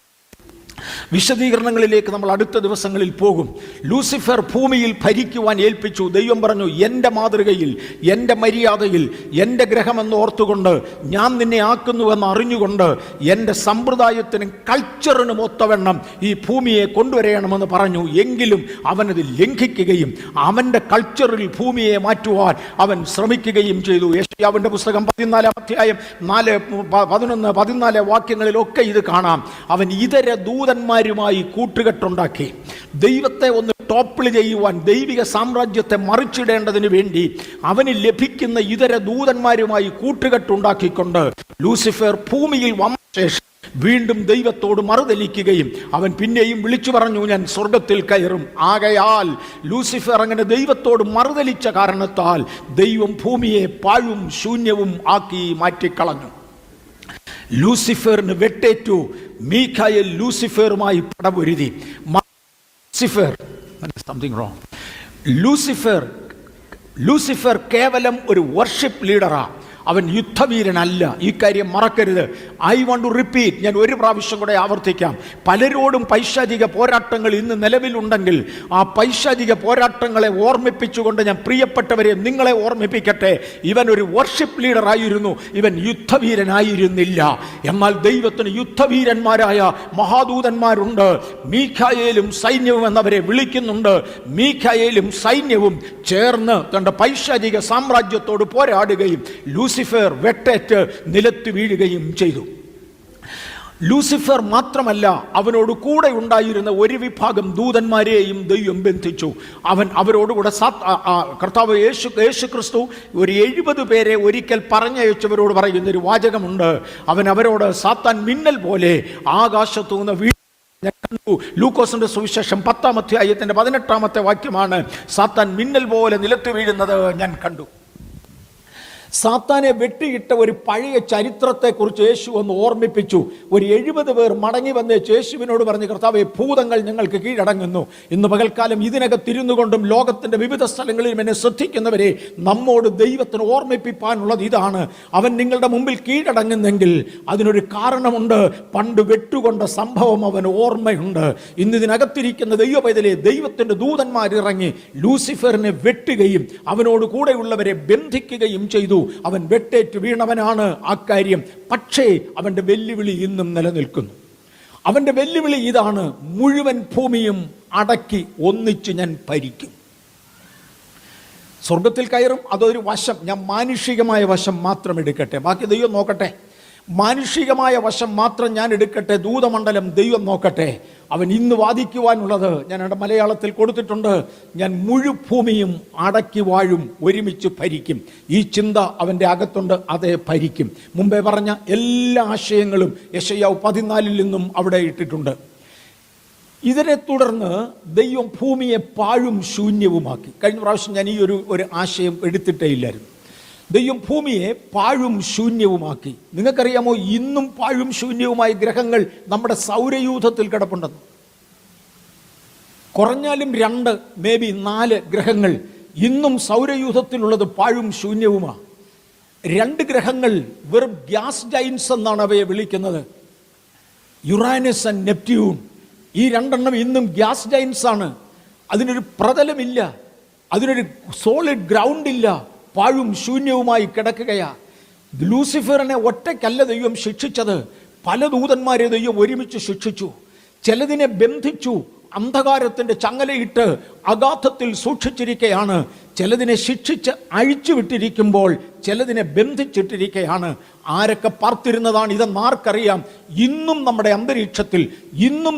വിശദീകരണങ്ങളിലേക്ക് നമ്മൾ അടുത്ത ദിവസങ്ങളിൽ പോകും. ലൂസിഫർ ഭൂമിയിൽ ഭരിക്കുവാൻ ഏൽപ്പിച്ചു. ദൈവം പറഞ്ഞു, എൻ്റെ മാതൃകയിൽ, എൻ്റെ മര്യാദയിൽ, എൻ്റെ ഗ്രഹമെന്ന് ഓർത്തുകൊണ്ട് ഞാൻ നിന്നെ ആക്കുന്നുവെന്ന് അറിഞ്ഞുകൊണ്ട് എൻ്റെ സമ്പ്രദായത്തിനും കൾച്ചറിനും ഒത്തവണ്ണം ഈ ഭൂമിയെ കൊണ്ടുവരണമെന്ന് പറഞ്ഞു. എങ്കിലും അവനത് ലംഘിക്കുകയും അവൻ്റെ കൾച്ചറിൽ ഭൂമിയെ മാറ്റുവാൻ അവൻ ശ്രമിക്കുകയും ചെയ്തു. യെശയ്യാവിൻ്റെ പുസ്തകം 14-ാം അധ്യായം 4-11-14 വാക്യങ്ങളിലൊക്കെ ഇത് കാണാം. അവൻ ഇതര ദൂതന്മാരുമായി കൂട്ടുകെട്ടുണ്ടാക്കി. ദൈവത്തെ ഒന്ന് ടോപ്പിൾ ചെയ്യുവാൻ, ദൈവിക സാമ്രാജ്യത്തെ മറിച്ചിടേണ്ടതിന് വേണ്ടി അവന് ലഭിക്കുന്ന ഇതര ദൂതന്മാരുമായി കൂട്ടുകെട്ടുണ്ടാക്കിക്കൊണ്ട് ലൂസിഫർ ഭൂമിയിൽ വന്ന ശേഷം വീണ്ടും ദൈവത്തോട് മറുതലിക്കുകയും അവൻ പിന്നെയും വിളിച്ചു പറഞ്ഞു, ഞാൻ സ്വർഗത്തിൽ കയറും. ആകയാൽ ലൂസിഫർ അങ്ങനെ ദൈവത്തോട് മറുതലിച്ച കാരണത്താൽ ദൈവം ഭൂമിയെ പാഴും ശൂന്യവും ആക്കി മാറ്റിക്കളഞ്ഞു. ലൂസിഫറിന് വെട്ടേറ്റു. മീഖായേൽ ലൂസിഫറുമായി പടപൊരുതി. ലൂസിഫർ കേവലം ഒരു വർഷിപ്പ് ലീഡറാ, അവൻ യുദ്ധവീരനല്ല. ഈ കാര്യം മറക്കരുത്. ഐ വാണ്ട് ടു റിപ്പീറ്റ്, ഞാൻ ഒരു പ്രാവശ്യം കൂടെ ആവർത്തിക്കാം. പലരോടും പൈശാചിക പോരാട്ടങ്ങൾ ഇന്ന് നിലവിലുണ്ടെങ്കിൽ ആ പൈശാചിക പോരാട്ടങ്ങളെ ഓർമ്മിപ്പിച്ചുകൊണ്ട് ഞാൻ പ്രിയപ്പെട്ടവരെ നിങ്ങളെ ഓർമ്മിപ്പിക്കട്ടെ. ഇവൻ ഒരു വർഷിപ്പ് ലീഡർ ആയിരുന്നു, ഇവൻ യുദ്ധവീരനായിരുന്നില്ല. എന്നാൽ ദൈവത്തിന് യുദ്ധവീരന്മാരായ മഹാദൂതന്മാരുണ്ട്. മീഖായേലും സൈന്യവും എന്നവരെ വിളിക്കുന്നുണ്ട്. മീഖായേലും സൈന്യവും ചേർന്ന് തന്റെ പൈശാചിക സാമ്രാജ്യത്തോട് പോരാടുകയും ലൂസിഫർ വെട്ടേറ്റ് നിലത്ത് വീഴുകയും ചെയ്തു. ലൂസിഫർ മാത്രമല്ല, അവനോട് കൂടെ ഉണ്ടായിരുന്ന ഒരു വിഭാഗം ദൂതന്മാരെയും ദൈവം ബന്ധിച്ചു. അവരോടുകൂടെ കർത്താവ് യേശു ക്രിസ്തു ഒരു 70 പേരെ ഒരിക്കൽ പറഞ്ഞയച്ചവരോട് പറയുന്നൊരു വാചകമുണ്ട്. അവരോട് സാത്താൻ മിന്നൽ പോലെ ആകാശത്തു നിന്ന് ഞാൻ കണ്ടു. ലൂക്കോസിന്റെ സുവിശേഷം 10-ാം അധ്യായത്തിന്റെ 18-ാമത്തെ വാക്യമാണ്. സാത്താൻ മിന്നൽ പോലെ നിലത്ത് വീഴുന്നത് ഞാൻ കണ്ടു. സാത്താനെ വെട്ടിയിട്ട ഒരു പഴയ ചരിത്രത്തെക്കുറിച്ച് യേശു ഒന്ന് ഓർമ്മിപ്പിച്ചു. ഒരു 70 പേർ മടങ്ങി വന്ന് യേശുവിനോട് പറഞ്ഞു, കർത്താവേ, ഭൂതങ്ങൾ ഞങ്ങൾക്ക് കീഴടങ്ങുന്നു. ഇന്ന് പകൽക്കാലം ഇതിനകത്തിരുന്നു കൊണ്ടും ലോകത്തിൻ്റെ വിവിധ സ്ഥലങ്ങളിലും എന്നെ ശ്രദ്ധിക്കുന്നവരെ നമ്മോട് ദൈവത്തിന് ഓർമ്മിപ്പിക്കാനുള്ളത് ഇതാണ്. അവൻ നിങ്ങളുടെ മുമ്പിൽ കീഴടങ്ങുന്നെങ്കിൽ അതിനൊരു കാരണമുണ്ട്. പണ്ട് വെട്ടുകൊണ്ട സംഭവം അവന് ഓർമ്മയുണ്ട്. ഇന്ന് ഇതിനകത്തിരിക്കുന്ന ദൈവപൈതലെ, ദൈവത്തിൻ്റെ ദൂതന്മാരിറങ്ങി ലൂസിഫറിനെ വെട്ടുകയും അവനോട് കൂടെയുള്ളവരെ ബന്ധിക്കുകയും ചെയ്തു. അവൻ വെട്ടേറ്റ് വീണവനാണ് ആ കാര്യം. പക്ഷേ അവന്റെ വെല്ലുവിളി ഇന്നും നിലനിൽക്കുന്നു. അവന്റെ വെല്ലുവിളി ഇതാണ്: മുഴുവൻ ഭൂമിയും അടക്കി ഒന്നിച്ച് ഞാൻ ഭരിക്കും. സ്വർഗത്തിൽ കയറും, അതൊരു വശം. ഞാൻ മാനുഷികമായ വശം മാത്രം എടുക്കട്ടെ, ബാക്കി ദൈവം നോക്കട്ടെ. മാനുഷികമായ വശം മാത്രം ഞാൻ എടുക്കട്ടെ, ദൂതമണ്ഡലം ദൈവം നോക്കട്ടെ. അവൻ ഇന്ന് വാദിക്കുവാനുള്ളത് ഞാൻ എൻ്റെ മലയാളത്തിൽ കൊടുത്തിട്ടുണ്ട്. ഞാൻ മുഴുഭൂമിയും അടക്കി വാഴും, ഒരുമിച്ച് ഭരിക്കും. ഈ ചിന്ത അവൻ്റെ അകത്തുണ്ട്, അതേ ഭരിക്കും. മുമ്പേ പറഞ്ഞ എല്ലാ ആശയങ്ങളും യെശയ്യാവ് 14 നിന്നും അവിടെ ഇട്ടിട്ടുണ്ട്. ഇതിനെ തുടർന്ന് ദൈവം ഭൂമിയെ പാഴും ശൂന്യവുമാക്കി. കഴിഞ്ഞ പ്രാവശ്യം ഞാൻ ഈ ഒരു ആശയം എടുത്തിട്ടേ ഇല്ലായിരുന്നു. ദൈവം ഭൂമിയെ പാഴും ശൂന്യവുമാക്കി. നിങ്ങൾക്കറിയാമോ, ഇന്നും പാഴും ശൂന്യവുമായ ഗ്രഹങ്ങൾ നമ്മുടെ സൗരയൂഥത്തിൽ കിടപ്പുണ്ടെന്ന്. കുറഞ്ഞാലും 2, മേ ബി 4 ഗ്രഹങ്ങൾ ഇന്നും സൗരയൂഥത്തിലുള്ളത് പാഴും ശൂന്യവുമാണ്. 2 ഗ്രഹങ്ങൾ വെറും ഗ്യാസ് ജൈൻസ് എന്നാണ് അവയെ വിളിക്കുന്നത്, യുറാനസ് ആൻഡ് നെപ്റ്റ്യൂൺ. ഈ 2 എണ്ണം ഇന്നും ഗ്യാസ് ജൈൻസ് ആണ്. അതിനൊരു പ്രതലമില്ല, അതിനൊരു സോളിഡ് ഗ്രൗണ്ട് ഇല്ല, പാഴും ശൂന്യവുമായി കിടക്കുകയാ. ലൂസിഫറിനെ ഒറ്റയ്ക്കല്ല ദൈവം ശിക്ഷിച്ചത്, പല ദൂതന്മാരെ ദൈവം ഒരുമിച്ച് ശിക്ഷിച്ചു. ചിലതിനെ ബന്ധിച്ചു, അന്ധകാരത്തിൻ്റെ ചങ്ങലയിട്ട് അഗാധത്തിൽ സൂക്ഷിച്ചിരിക്കുകയാണ്. ചിലതിനെ ശിക്ഷിച്ച് അഴിച്ചു വിട്ടിരിക്കുമ്പോൾ ചിലതിനെ ബന്ധിച്ചിട്ടിരിക്കുകയാണ്. ആരൊക്കെ പാർത്തിരുന്നതാണ് ഇതെന്ന് ആർക്കറിയാം? ഇന്നും നമ്മുടെ അന്തരീക്ഷത്തിൽ, ഇന്നും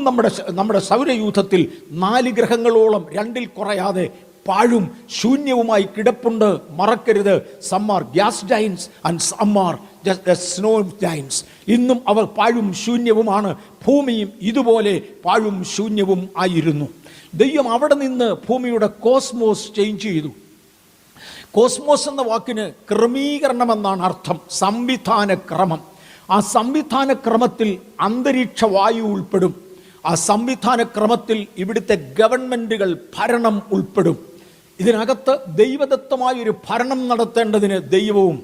നമ്മുടെ സൗരയൂഥത്തിൽ 4 ഗ്രഹങ്ങളോളം 2-ൽ കുറയാതെ പാഴും ശൂന്യവുമായി കിടപ്പുണ്ട്. മറക്കരുത്, some are gas giants and some are snow giants. ഇന്നും അവർ പാഴും ശൂന്യവുമാണ്. ഭൂമിയും ഇതുപോലെ പാഴും ശൂന്യവും ആയിരുന്നു. ദൈവം അവിടെ നിന്ന് ഭൂമിയുടെ കോസ്മോസ് ചേഞ്ച് ചെയ്തു. കോസ്മോസ് എന്ന വാക്കിന് ക്രമീകരണമെന്നാണ് അർത്ഥം, സംവിധാന ക്രമം. ആ സംവിധാന ക്രമത്തിൽ അന്തരീക്ഷ വായു ഉൾപ്പെടും. ആ സംവിധാന ക്രമത്തിൽ ഇവിടുത്തെ ഗവൺമെൻറ്റുകൾ, ഭരണം ഉൾപ്പെടും. ഇതിനകത്ത് ദൈവദത്തമായൊരു ഭരണം നടത്തേണ്ടതിന് ദൈവവും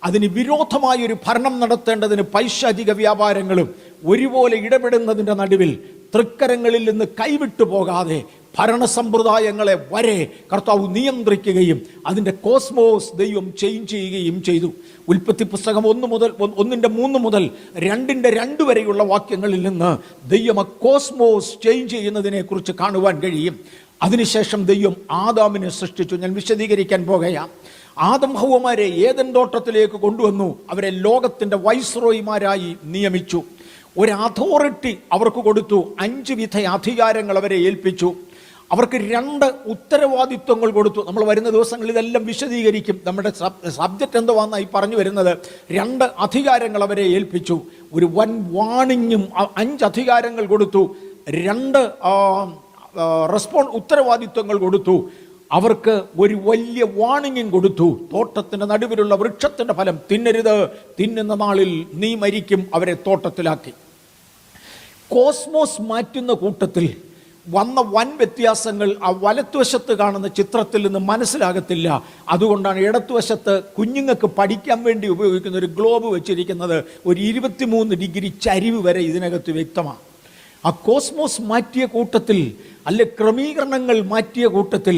അതിന് വിരോധമായൊരു ഭരണം നടത്തേണ്ടതിന് പൈശാചിക വ്യാപാരങ്ങളും ഒരുപോലെ ഇടപെടുന്നതിൻ്റെ നടുവിൽ തൃക്കരങ്ങളിൽ നിന്ന് കൈവിട്ടു പോകാതെ ഭരണസമ്പ്രദായങ്ങളെ വരെ കർത്താവ് നിയന്ത്രിക്കുകയും അതിൻ്റെ കോസ്മോസ് ദൈവം ചേഞ്ച് ചെയ്യുകയും ചെയ്തു. ഉൽപ്പത്തി പുസ്തകം 1:3 മുതൽ 2:2 വരെയുള്ള വാക്യങ്ങളിൽ നിന്ന് ദൈവം കോസ്മോസ് ചേഞ്ച് ചെയ്യുന്നതിനെ കുറിച്ച് കാണുവാൻ കഴിയും. അതിനുശേഷം ദൈവം ആദാമിനെ സൃഷ്ടിച്ചു. ഞാൻ വിശദീകരിക്കാൻ പോകുകയാണ്. ആദം ഹവ്വമാരെ ഏദൻ തോട്ടത്തിലേക്ക് കൊണ്ടുവന്നു. അവരെ ലോകത്തിൻ്റെ വൈസ്രോയിമാരായി നിയമിച്ചു. ഒരു അതോറിറ്റി അവർക്ക് കൊടുത്തു. 5 വിധ അധികാരങ്ങൾ അവരെ ഏൽപ്പിച്ചു. അവർക്ക് 2 ഉത്തരവാദിത്വങ്ങൾ കൊടുത്തു. നമ്മൾ വരുന്ന ദിവസങ്ങളിൽ ഇതെല്ലാം വിശദീകരിക്കും. നമ്മുടെ സബ്ജക്റ്റ് എന്തുവാന്നായി പറഞ്ഞു വരുന്നത്. 2 അധികാരങ്ങൾ അവരെ ഏൽപ്പിച്ചു. ഒരു വൻ വാണിങ്ങും 5 അധികാരങ്ങൾ കൊടുത്തു. 2 ഉത്തരവാദിത്വങ്ങൾ കൊടുത്തു. അവർക്ക് ഒരു വലിയ വാണിങ്ങും കൊടുത്തു. തോട്ടത്തിൻ്റെ നടുവിലുള്ള വൃക്ഷത്തിൻ്റെ ഫലം തിന്നരുത്, തിന്നുന്ന നാളിൽ നീ മരിക്കും. അവരെ തോട്ടത്തിലാക്കി. കോസ്മോസ് മാറ്റുന്ന കൂട്ടത്തിൽ വന്ന വൻ വ്യത്യാസങ്ങൾ ആ വലത്തുവശത്ത് കാണുന്ന ചിത്രത്തിൽ നിന്ന് മനസ്സിലാകത്തില്ല. അതുകൊണ്ടാണ് ഇടത്തുവശത്ത് കുഞ്ഞുങ്ങൾക്ക് പഠിക്കാൻ വേണ്ടി ഉപയോഗിക്കുന്ന ഒരു ഗ്ലോബ് വെച്ചിരിക്കുന്നത്. ഒരു 23 ഡിഗ്രി ചരിവ് വരെ ഇതിനകത്ത് വ്യക്തമാണ്. ആ കോസ്മോസ് മാറ്റിയ കൂട്ടത്തിൽ, അല്ലെ ക്രമീകരണങ്ങൾ മാറ്റിയ കൂട്ടത്തിൽ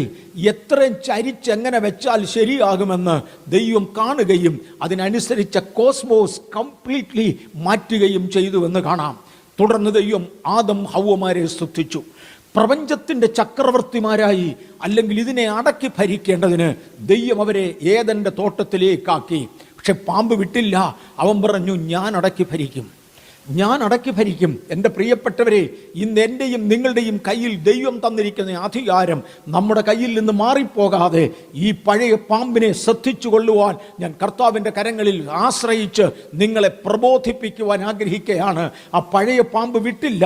എത്രയും ചരിച്ചെങ്ങനെ വെച്ചാൽ ശരിയാകുമെന്ന് ദൈവം കാണുകയും അതിനനുസരിച്ച കോസ്മോസ് കംപ്ലീറ്റ്ലി മാറ്റുകയും ചെയ്തുവെന്ന് കാണാം. തുടർന്ന് ദൈവം ആദം ഹവ്വമാരെ സൃഷ്ടിച്ചു. പ്രപഞ്ചത്തിൻ്റെ ചക്രവർത്തിമാരായി, അല്ലെങ്കിൽ ഇതിനെ അടക്കി ഭരിക്കേണ്ടതിന് ദൈവം അവരെ ഏദൻ്റെ തോട്ടത്തിലേക്കാക്കി. പക്ഷെ പാമ്പ് വിട്ടില്ല. അവൻ പറഞ്ഞു, ഞാൻ അടക്കി ഭരിക്കും. ഞാൻ അടക്കി ഭരിക്കും. എൻ്റെ പ്രിയപ്പെട്ടവരെ, ഇന്ന് എൻ്റെയും നിങ്ങളുടെയും കയ്യിൽ ദൈവം തന്നിരിക്കുന്ന അധികാരം നമ്മുടെ കയ്യിൽ നിന്ന് മാറിപ്പോകാതെ ഈ പഴയ പാമ്പിനെ ശ്രദ്ധിച്ചു കൊള്ളുവാൻ ഞാൻ കർത്താവിൻ്റെ കരങ്ങളിൽ ആശ്രയിച്ച് നിങ്ങളെ പ്രബോധിപ്പിക്കുവാൻ ആഗ്രഹിക്കുകയാണ്. ആ പഴയ പാമ്പ് വിട്ടില്ല.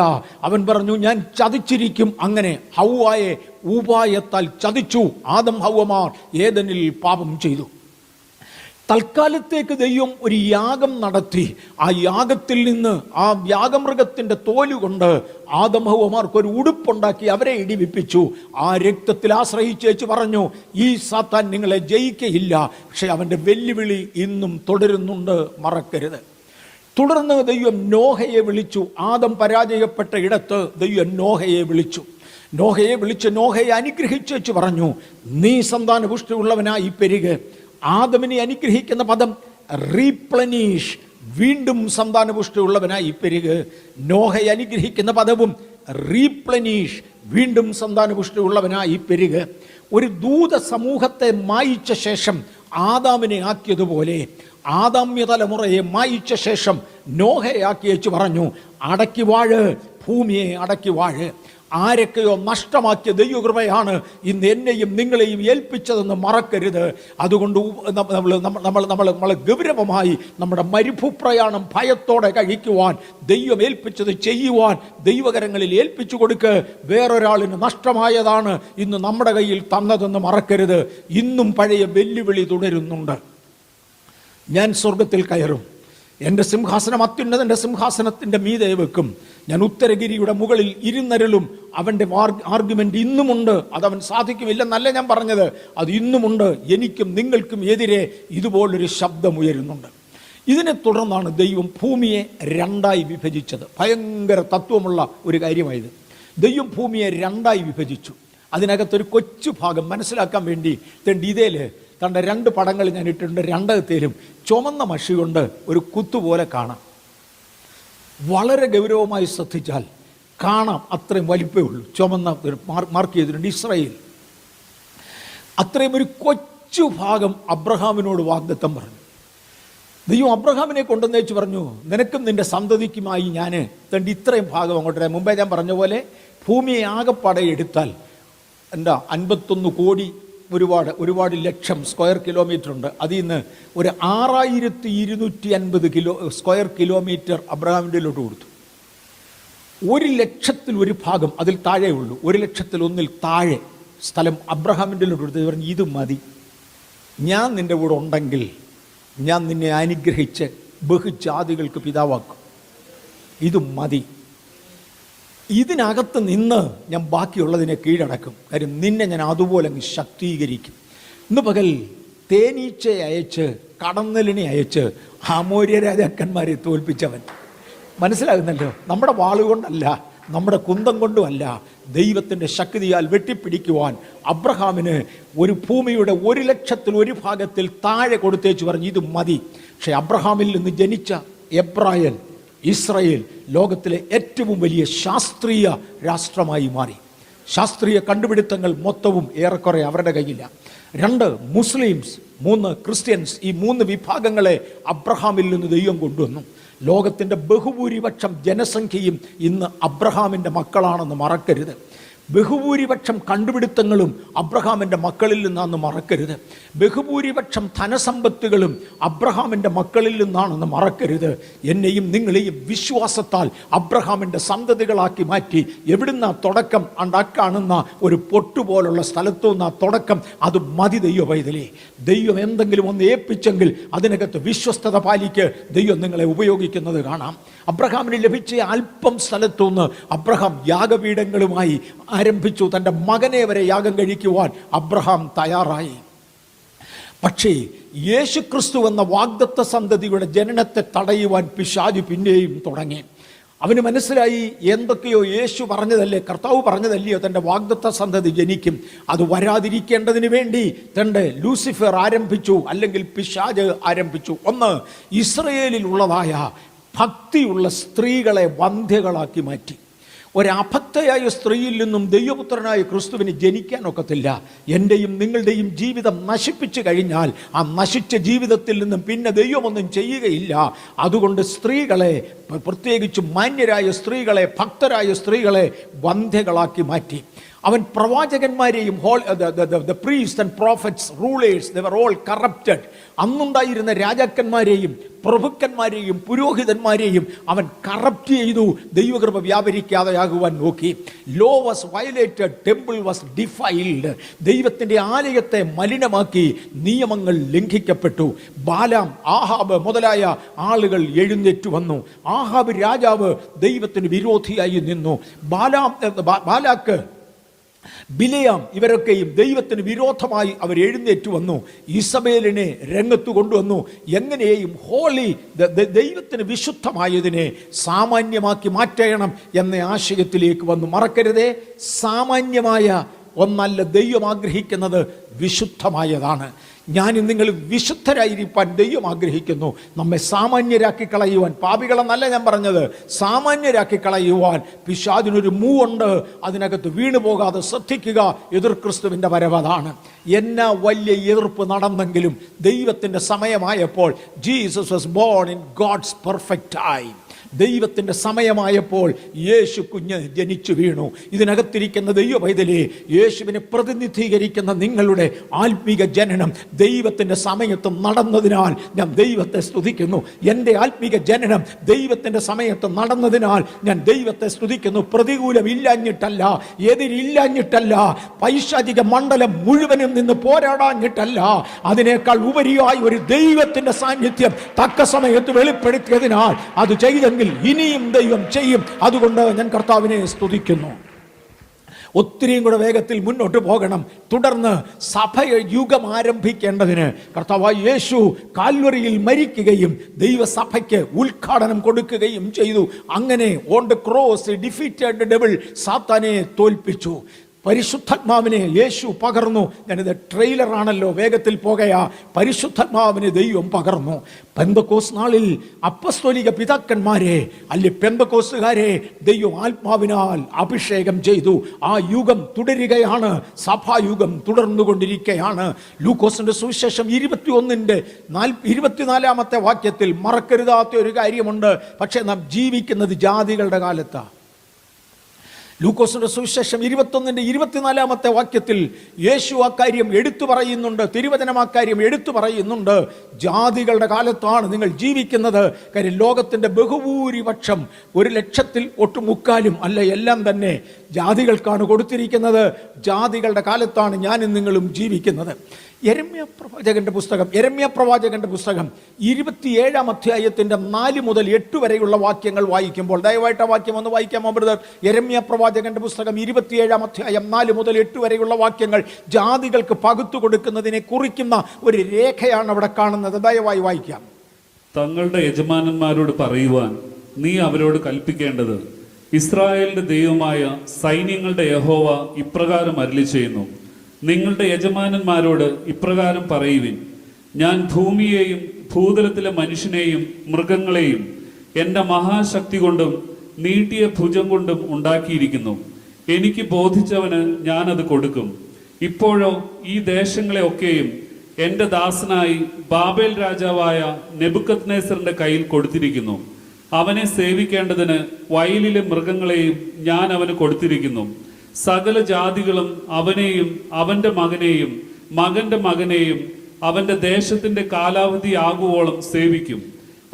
അവൻ പറഞ്ഞു, ഞാൻ ചതിച്ചിരിക്കും. അങ്ങനെ ഹൗവായെ ഉപായത്താൽ ചതിച്ചു. ആദം ഹൗവമാർ ഏദനിൽ പാപം ചെയ്തു. തൽക്കാലത്തേക്ക് ദൈവം ഒരു യാഗം നടത്തി. ആ യാഗത്തിൽ നിന്ന് ആ യാഗമൃഗത്തിൻ്റെ തോലുകൊണ്ട് ആദം ഹൗവമാർക്ക് ഒരു ഉടുപ്പുണ്ടാക്കി അവരെ ഇടിവിപ്പിച്ചു. ആ രക്തത്തിൽ ആശ്രയിച്ചേച്ച് പറഞ്ഞു, ഈ സാത്താൻ നിങ്ങളെ ജയിക്കയില്ല. പക്ഷെ അവൻ്റെ വെല്ലുവിളി ഇന്നും തുടരുന്നുണ്ട്, മറക്കരുത്. തുടർന്ന് ദൈവം നോഹയെ വിളിച്ചു. ആദം പരാജയപ്പെട്ട ഇടത്ത് ദൈവം നോഹയെ വിളിച്ചു. നോഹയെ വിളിച്ച് നോഹയെ അനുഗ്രഹിച്ചേച്ച് പറഞ്ഞു, നീ സന്താനപുഷ്ടിയുള്ളവനായി പെരുക്. ആദമിനെ അനുഗ്രഹിക്കുന്ന പദം റീപ്ലനീഷ്, വീണ്ടും സന്താനപുഷ്ടിയുള്ളവനായി പെരുക്. നോഹയെ അനുഗ്രഹിക്കുന്ന പദവും റീപ്ലനീഷ്, വീണ്ടും സന്താനപുഷ്ടിയുള്ളവനായി പെരുക്. ഒരു ദൂത സമൂഹത്തെ മായിച്ച ശേഷം ആദാമിനെ ആക്കിയതുപോലെ ആദാമ്യ തലമുറയെ മായിച്ച ശേഷം നോഹയെ ആക്കിയേച്ച് പറഞ്ഞു, അടക്കി വാഴ്, ഭൂമിയെ അടക്കി വാഴ്. ആരൊക്കെയോ നഷ്ടമാക്കിയ ദൈവകൃപയാണ് ഇന്ന് എന്നെയും നിങ്ങളെയും ഏൽപ്പിച്ചതെന്ന് മറക്കരുത്. അതുകൊണ്ട് നമ്മൾ ഗൗരവമായി നമ്മുടെ മരുഭൂപ്രയാണം ഭയത്തോടെ കഴിക്കുവാൻ, ദൈവം ഏൽപ്പിച്ചത് ചെയ്യുവാൻ ദൈവകരങ്ങളിൽ ഏൽപ്പിച്ചു കൊടുക്ക്. വേറൊരാളിന് നഷ്ടമായതാണ് ഇന്ന് നമ്മുടെ കയ്യിൽ തന്നതെന്ന് മറക്കരുത്. ഇന്നും പഴയ വെല്ലുവിളി തുടരുന്നുണ്ട്. ഞാൻ സ്വർഗത്തിൽ കയറും, എൻ്റെ സിംഹാസനം അത്യുന്നതൻ്റെ സിംഹാസനത്തിൻ്റെ മീതെ വെക്കും. ഞാൻ ഉത്തരഗിരിയുടെ മുകളിൽ ഇരുന്നരലും. അവൻ്റെ ആർഗ്യുമെൻ്റ് ഇന്നുമുണ്ട്. അതവൻ സാധിക്കുമില്ലെന്നല്ല ഞാൻ പറഞ്ഞത്, അത് ഇന്നുമുണ്ട്. എനിക്കും നിങ്ങൾക്കും എതിരെ ഇതുപോലൊരു ശബ്ദം ഉയരുന്നുണ്ട്. ഇതിനെ തുടർന്നാണ് ദൈവം ഭൂമിയെ രണ്ടായി വിഭജിച്ചത്. ഭയങ്കര തത്വമുള്ള ഒരു കാര്യമായത്. ദൈവം ഭൂമിയെ രണ്ടായി വിഭജിച്ചു. അതിനകത്തൊരു കൊച്ചു ഭാഗം മനസ്സിലാക്കാൻ വേണ്ടി ഇതേല് തൻ്റെ രണ്ട് പടങ്ങൾ ഞാൻ ഇട്ടിട്ടുണ്ട്. രണ്ടകത്തേലും ചുമന്ന മഷി കൊണ്ട് ഒരു കുത്തുപോലെ കാണാം. വളരെ ഗൗരവമായി ശ്രദ്ധിച്ചാൽ കാണാം, അത്രയും വലിപ്പമേ ഉള്ളൂ. ചുമന്ന മാർക്ക് ചെയ്തിട്ടുണ്ട്, ഇസ്രായേൽ. അത്രയും ഒരു കൊച്ചു ഭാഗം അബ്രഹാമിനോട് വാഗ്ദത്തം പറഞ്ഞു. ദൈവം അബ്രഹാമിനെ കൊണ്ടുവന്നേച്ച് പറഞ്ഞു, നിനക്കും നിന്റെ സന്തതിക്കുമായി ഞാൻ ഇത്രയും ഭാഗം അങ്ങോട്ട്. മുമ്പേ ഞാൻ പറഞ്ഞ പോലെ ഭൂമിയെ ആകെപ്പാടെ എടുത്താൽ എന്താ 51 കോടി ഒരുപാട് ലക്ഷം സ്ക്വയർ കിലോമീറ്റർ ഉണ്ട്. അതിൽ നിന്ന് ഒരു 6250 സ്ക്വയർ കിലോമീറ്റർ അബ്രഹാമിൻ്റെ കൊടുത്തു. 100,000 ഭാഗം അതിൽ താഴെ ഉള്ളൂ. 100,000 താഴെ സ്ഥലം അബ്രഹാമിൻ്റെ കൊടുത്ത് പറഞ്ഞു, ഇത് മതി, ഞാൻ നിൻ്റെ കൂടെ ഉണ്ടെങ്കിൽ ഞാൻ നിന്നെ അനുഗ്രഹിച്ച് ബഹുജാതികൾക്ക് പിതാവാക്കും. ഇത് മതി. ഇതിനകത്ത് നിന്ന് ഞാൻ ബാക്കിയുള്ളതിനെ കീഴടക്കും. കാര്യം നിന്നെ ഞാൻ അതുപോലെ അങ്ങ് ശക്തീകരിക്കും. ഇന്ന് പകൽ തേനീച്ചയെ അയച്ച്, കടന്നലിനെ അയച്ച് ആമോര്യ രാജാക്കന്മാരെ തോൽപ്പിച്ചവൻ. മനസ്സിലാകുന്നല്ലോ, നമ്മുടെ വാളുകൊണ്ടല്ല, നമ്മുടെ കുന്തം കൊണ്ടുമല്ല, ദൈവത്തിൻ്റെ ശക്തിയാൽ വെട്ടിപ്പിടിക്കുവാൻ അബ്രഹാമിന് ഒരു ഭൂമിയുടെ 100,000 ഭാഗത്തിൽ താഴെ കൊടുത്തേച്ച് പറഞ്ഞു, ഇത് മതി. പക്ഷെ അബ്രഹാമിൽ നിന്ന് ജനിച്ച എബ്രായൻ ഇസ്രായേൽ ലോകത്തിലെ ഏറ്റവും വലിയ ശാസ്ത്രീയ രാഷ്ട്രമായി മാറി. ശാസ്ത്രീയ കണ്ടുപിടുത്തങ്ങൾ മൊത്തവും ഏറെക്കുറെ അവരുടെ കയ്യിലാണ്. 2 മുസ്ലിംസ്, 3 ക്രിസ്ത്യൻസ്. ഈ 3 വിഭാഗങ്ങളെ അബ്രഹാമിൽ നിന്ന് ദൈവം കൊണ്ടുവന്നു. ലോകത്തിൻ്റെ ബഹുഭൂരിപക്ഷം ജനസംഖ്യയും ഇന്ന് അബ്രഹാമിൻ്റെ മക്കളാണെന്ന് മറക്കരുത്. ബഹുഭൂരിപക്ഷം കണ്ടുപിടുത്തങ്ങളും അബ്രഹാമിൻ്റെ മക്കളിൽ നിന്നാണെന്ന് മറക്കരുത്. ബഹുഭൂരിപക്ഷം ധനസമ്പത്തുകളും അബ്രഹാമിൻ്റെ മക്കളിൽ നിന്നാണെന്ന് മറക്കരുത്. എന്നെയും നിങ്ങളെയും വിശ്വാസത്താൽ അബ്രഹാമിൻ്റെ സന്തതികളാക്കി മാറ്റി. എവിടുന്ന തുടക്കം? കാണുന്ന ഒരു പൊട്ടുപോലുള്ള സ്ഥലത്തു നിന്ന തുടക്കം. അത് മതി ദൈവ പൈതലേ. ദൈവം എന്തെങ്കിലും ഒന്ന് ഏൽപ്പിച്ചെങ്കിൽ അതിനകത്ത് വിശ്വസ്തത പാലിക്ക് ദൈവം നിങ്ങളെ ഉപയോഗിക്കുന്നത് കാണാം. അബ്രഹാമിന് ലഭിച്ച അല്പം സ്ഥലത്തുനിന്ന് അബ്രഹാം യാഗപീഠങ്ങളുമായി ആരംഭിച്ചു. തൻ്റെ മകനെ വരെ യാഗം കഴിക്കുവാൻ അബ്രഹാം തയ്യാറായി. പക്ഷേ യേശുക്രിസ്തു എന്ന വാഗ്ദത്ത സന്തതിയുടെ ജനനത്തെ തടയുവാൻ പിശാച് പിന്നെയും തുടങ്ങി. അവന് മനസ്സിലായി, എന്തൊക്കെയോ യേശു പറഞ്ഞതല്ലേ, കർത്താവ് പറഞ്ഞതല്ലയോ തൻ്റെ വാഗ്ദത്ത സന്തതി ജനിക്കും. അത് വരാതിരിക്കേണ്ടതിന് വേണ്ടി തൻ്റെ ലൂസിഫർ ആരംഭിച്ചു, അല്ലെങ്കിൽ പിശാച് ആരംഭിച്ചു. ഒന്ന്, ഇസ്രയേലിൽ ഉള്ളതായ ഭക്തിയുള്ള സ്ത്രീകളെ വന്ധ്യകളാക്കി മാറ്റി. ഒരഭക്തയായ സ്ത്രീയിൽ നിന്നും ദൈവപുത്രനായ ക്രിസ്തുവിന് ജനിക്കാനൊക്കത്തില്ല. എൻ്റെയും നിങ്ങളുടെയും ജീവിതം നശിപ്പിച്ചു കഴിഞ്ഞാൽ ആ നശിച്ച ജീവിതത്തിൽ നിന്നും പിന്നെ ദൈവമൊന്നും ചെയ്യുകയില്ല. അതുകൊണ്ട് സ്ത്രീകളെ, പ്രത്യേകിച്ച് മാന്യരായ സ്ത്രീകളെ, ഭക്തരായ സ്ത്രീകളെ വന്ധ്യകളാക്കി മാറ്റി. അവൻ പ്രവാചകന്മാരെയും the priests and prophets, rulers, they were all corrupted. അന്നുണ്ടായിരുന്ന രാജാക്കന്മാരെയും പ്രഭുക്കന്മാരെയും പുരോഹിതന്മാരെയും അവൻ കറപ്റ്റ് ചെയ്തു. ദൈവകൃപ വ്യാപരിക്കാതെയാകുവാൻ നോക്കി. Law was violated, temple was defiled. ദൈവത്തിൻ്റെ ആലയത്തെ മലിനമാക്കി, നിയമങ്ങൾ ലംഘിക്കപ്പെട്ടു. ബാലാം, ആഹാബ് മുതലായ ആളുകൾ എഴുന്നേറ്റു വന്നു. ആഹാബ് രാജാവ് ദൈവത്തിന് വിരോധിയായി നിന്നു. ബാലാക്ക്, ബിലയാം, ഇവരൊക്കെയും ദൈവത്തിന് വിരോധമായി അവർ എഴുന്നേറ്റു വന്നു. ഇസബേലിനെ രംഗത്ത് കൊണ്ടുവന്നു. എങ്ങനെയും ദൈവത്തിന് വിശുദ്ധമായതിനെ സാമാന്യമാക്കി മാറ്റണം എന്ന ആശയത്തിലേക്ക് വന്നു. മറക്കരുതേ, സാമാന്യമായ ഒന്നല്ല ദൈവം ആഗ്രഹിക്കുന്നത്, വിശുദ്ധമായതാണ്. ഞാനും നിങ്ങൾ വിശുദ്ധരായിരിക്കാൻ ദൈവം ആഗ്രഹിക്കുന്നു. നമ്മെ സാമാന്യരാക്കി കളയുവാൻ, പാപികളെന്നല്ല ഞാൻ പറഞ്ഞത്, സാമാന്യരാക്കി കളയുവാൻ പിശാചിനൊരു മൂവുണ്ട്. അതിനകത്ത് വീണു പോകാതെ ശ്രദ്ധിക്കുക. എതിർ ക്രിസ്തുവിൻ്റെ വരവതാണ്. എന്നാ വലിയ എതിർപ്പ് നടന്നെങ്കിലും ദൈവത്തിൻ്റെ സമയമായപ്പോൾ, Jesus was born in God's perfect time. ദൈവത്തിൻ്റെ സമയമായപ്പോൾ യേശു കുഞ്ഞ് ജനിച്ചു വീണു. ഇതിനകത്തിരിക്കുന്ന ദൈവ പൈതലേ, യേശുവിനെ പ്രതിനിധീകരിക്കുന്ന നിങ്ങളുടെ ആത്മീക ജനനം ദൈവത്തിൻ്റെ സമയത്ത് നടന്നതിനാൽ ഞാൻ ദൈവത്തെ സ്തുതിക്കുന്നു. എൻ്റെ ആത്മീക ജനനം ദൈവത്തിൻ്റെ സമയത്ത് നടന്നതിനാൽ ഞാൻ ദൈവത്തെ സ്തുതിക്കുന്നു. പ്രതികൂലമില്ലാഞ്ഞിട്ടല്ല, എതിരില്ലാഞ്ഞിട്ടല്ല, പൈശാചിക മണ്ഡലം മുഴുവനും നിന്ന് പോരാടാഞ്ഞിട്ടല്ല, അതിനേക്കാൾ ഉപരിയായി ഒരു ദൈവത്തിൻ്റെ സാന്നിധ്യം തക്ക സമയത്ത് വെളിപ്പെടുത്തിയതിനാൽ അത് ചെയ്തെങ്കിൽ ഇനിയും ദൈവം ചെയ്യും. അതുകൊണ്ട് ഞാൻ കർത്താവിനെ സ്തുതിക്കുന്നു. ഒത്തിരിയും കൂടെ വേഗത്തിൽ മുന്നോട്ട് പോകണം. തുടർന്ന് സഭയുഗം ആരംഭിക്കേണ്ടതിന് കർത്താവായ യേശു കാൽവറിയിൽ മരിക്കുകയും ദൈവസഭയ്ക്ക് ഉദ്ഘാടനം കൊടുക്കുകയും ചെയ്തു. അങ്ങനെ on the cross defeated devil, സാത്താനെ തോൽപ്പിച്ചു. പരിശുദ്ധാത്മാവിനെ യേശു പകർന്നു. ഞാനിത് ട്രെയിലറാണല്ലോ, വേഗത്തിൽ പോകയാ. പരിശുദ്ധാത്മാവിനെ ദൈവം പകർന്നു. പെന്തക്കോസ് നാളിൽ അപ്പസ്തോലിക പിതാക്കന്മാരെ, അല്ലെ പെന്തക്കോസുകാരെ ദൈവം ആത്മാവിനാൽ അഭിഷേകം ചെയ്തു. ആ യുഗം തുടരുകയാണ്. സഭായുഗം തുടർന്നുകൊണ്ടിരിക്കുകയാണ്. ലൂക്കോസിന്റെ സുവിശേഷം 21:24 വാക്യത്തിൽ മറക്കരുതാത്ത ഒരു കാര്യമുണ്ട്. പക്ഷെ നാം ജീവിക്കുന്നത് ജാതികളുടെ കാലത്താണ്. ലൂക്കോസിന്റെ സുവിശേഷം 21:24 വാക്യത്തിൽ യേശു അക്കാര്യം എടുത്തു പറയുന്നുണ്ട്. തിരുവചനം അക്കാര്യം എടുത്തു പറയുന്നുണ്ട്. ജാതികളുടെ കാലത്താണ് നിങ്ങൾ ജീവിക്കുന്നത്. കാര്യം ലോകത്തിൻ്റെ ബഹുഭൂരിപക്ഷം 100,000-ൽ ഒട്ടുമുക്കാലും അല്ല, എല്ലാം തന്നെ ജാതികൾക്കാണ് കൊടുത്തിരിക്കുന്നത്. ജാതികളുടെ കാലത്താണ് ഞാനും നിങ്ങളും ജീവിക്കുന്നത്. യെരമ്യാ പ്രവാചകന്റെ പുസ്തകം 27-ാം അധ്യായത്തിൻ്റെ 4 മുതൽ 8 വരെയുള്ള വാക്യങ്ങൾ വായിക്കുമ്പോൾ, ദയവായിട്ട് ആ വാക്യം ഒന്ന് വായിക്കാമോ ബ്രദർ? യെരമ്യാ പ്രവാചകന്റെ പുസ്തകം 27-ാം അധ്യായം 4 മുതൽ 8 വരെയുള്ള വാക്യങ്ങൾ ജാതികൾക്ക് പകുത്തു കൊടുക്കുന്നതിനെ കുറിക്കുന്ന ഒരു രേഖയാണ് അവിടെ കാണുന്നത്. ദയവായി വായിക്കാം. തങ്ങളുടെ യജമാനന്മാരോട് പറയുവാൻ നീ അവരോട് കൽപ്പിക്കേണ്ടത്, ഇസ്രായേലിന്റെ ദൈവമായ സൈന്യങ്ങളുടെ യഹോവ ഇപ്രകാരം അരുളി ചെയ്യുന്നു, നിങ്ങളുടെ യജമാനന്മാരോട് ഇപ്രകാരം പറയുവിൻ, ഞാൻ ഭൂമിയെയും ഭൂതലത്തിലെ മനുഷ്യനെയും മൃഗങ്ങളെയും എൻ്റെ മഹാശക്തി കൊണ്ടും നീട്ടിയ ഭുജം കൊണ്ടും ഉണ്ടാക്കിയിരിക്കുന്നു. എനിക്ക് ബോധിച്ചവന് ഞാനത് കൊടുക്കും. ഇപ്പോഴോ ഈ ദേശങ്ങളെ ഒക്കെയും എൻ്റെ ദാസനായി ബാബേൽ രാജാവായ നെബൂഖദ്നേസറിന്റെ കയ്യിൽ കൊടുത്തിരിക്കുന്നു. അവനെ സേവിക്കേണ്ടതിന് വയലിലെ മൃഗങ്ങളെയും ഞാൻ അവന് കൊടുത്തിരിക്കുന്നു. സകല ജാതികളും അവനെയും അവന്റെ മകനെയും മകന്റെ മകനെയും അവന്റെ ദേശത്തിന്റെ കാലാവധി ആകുവോളം സേവിക്കും.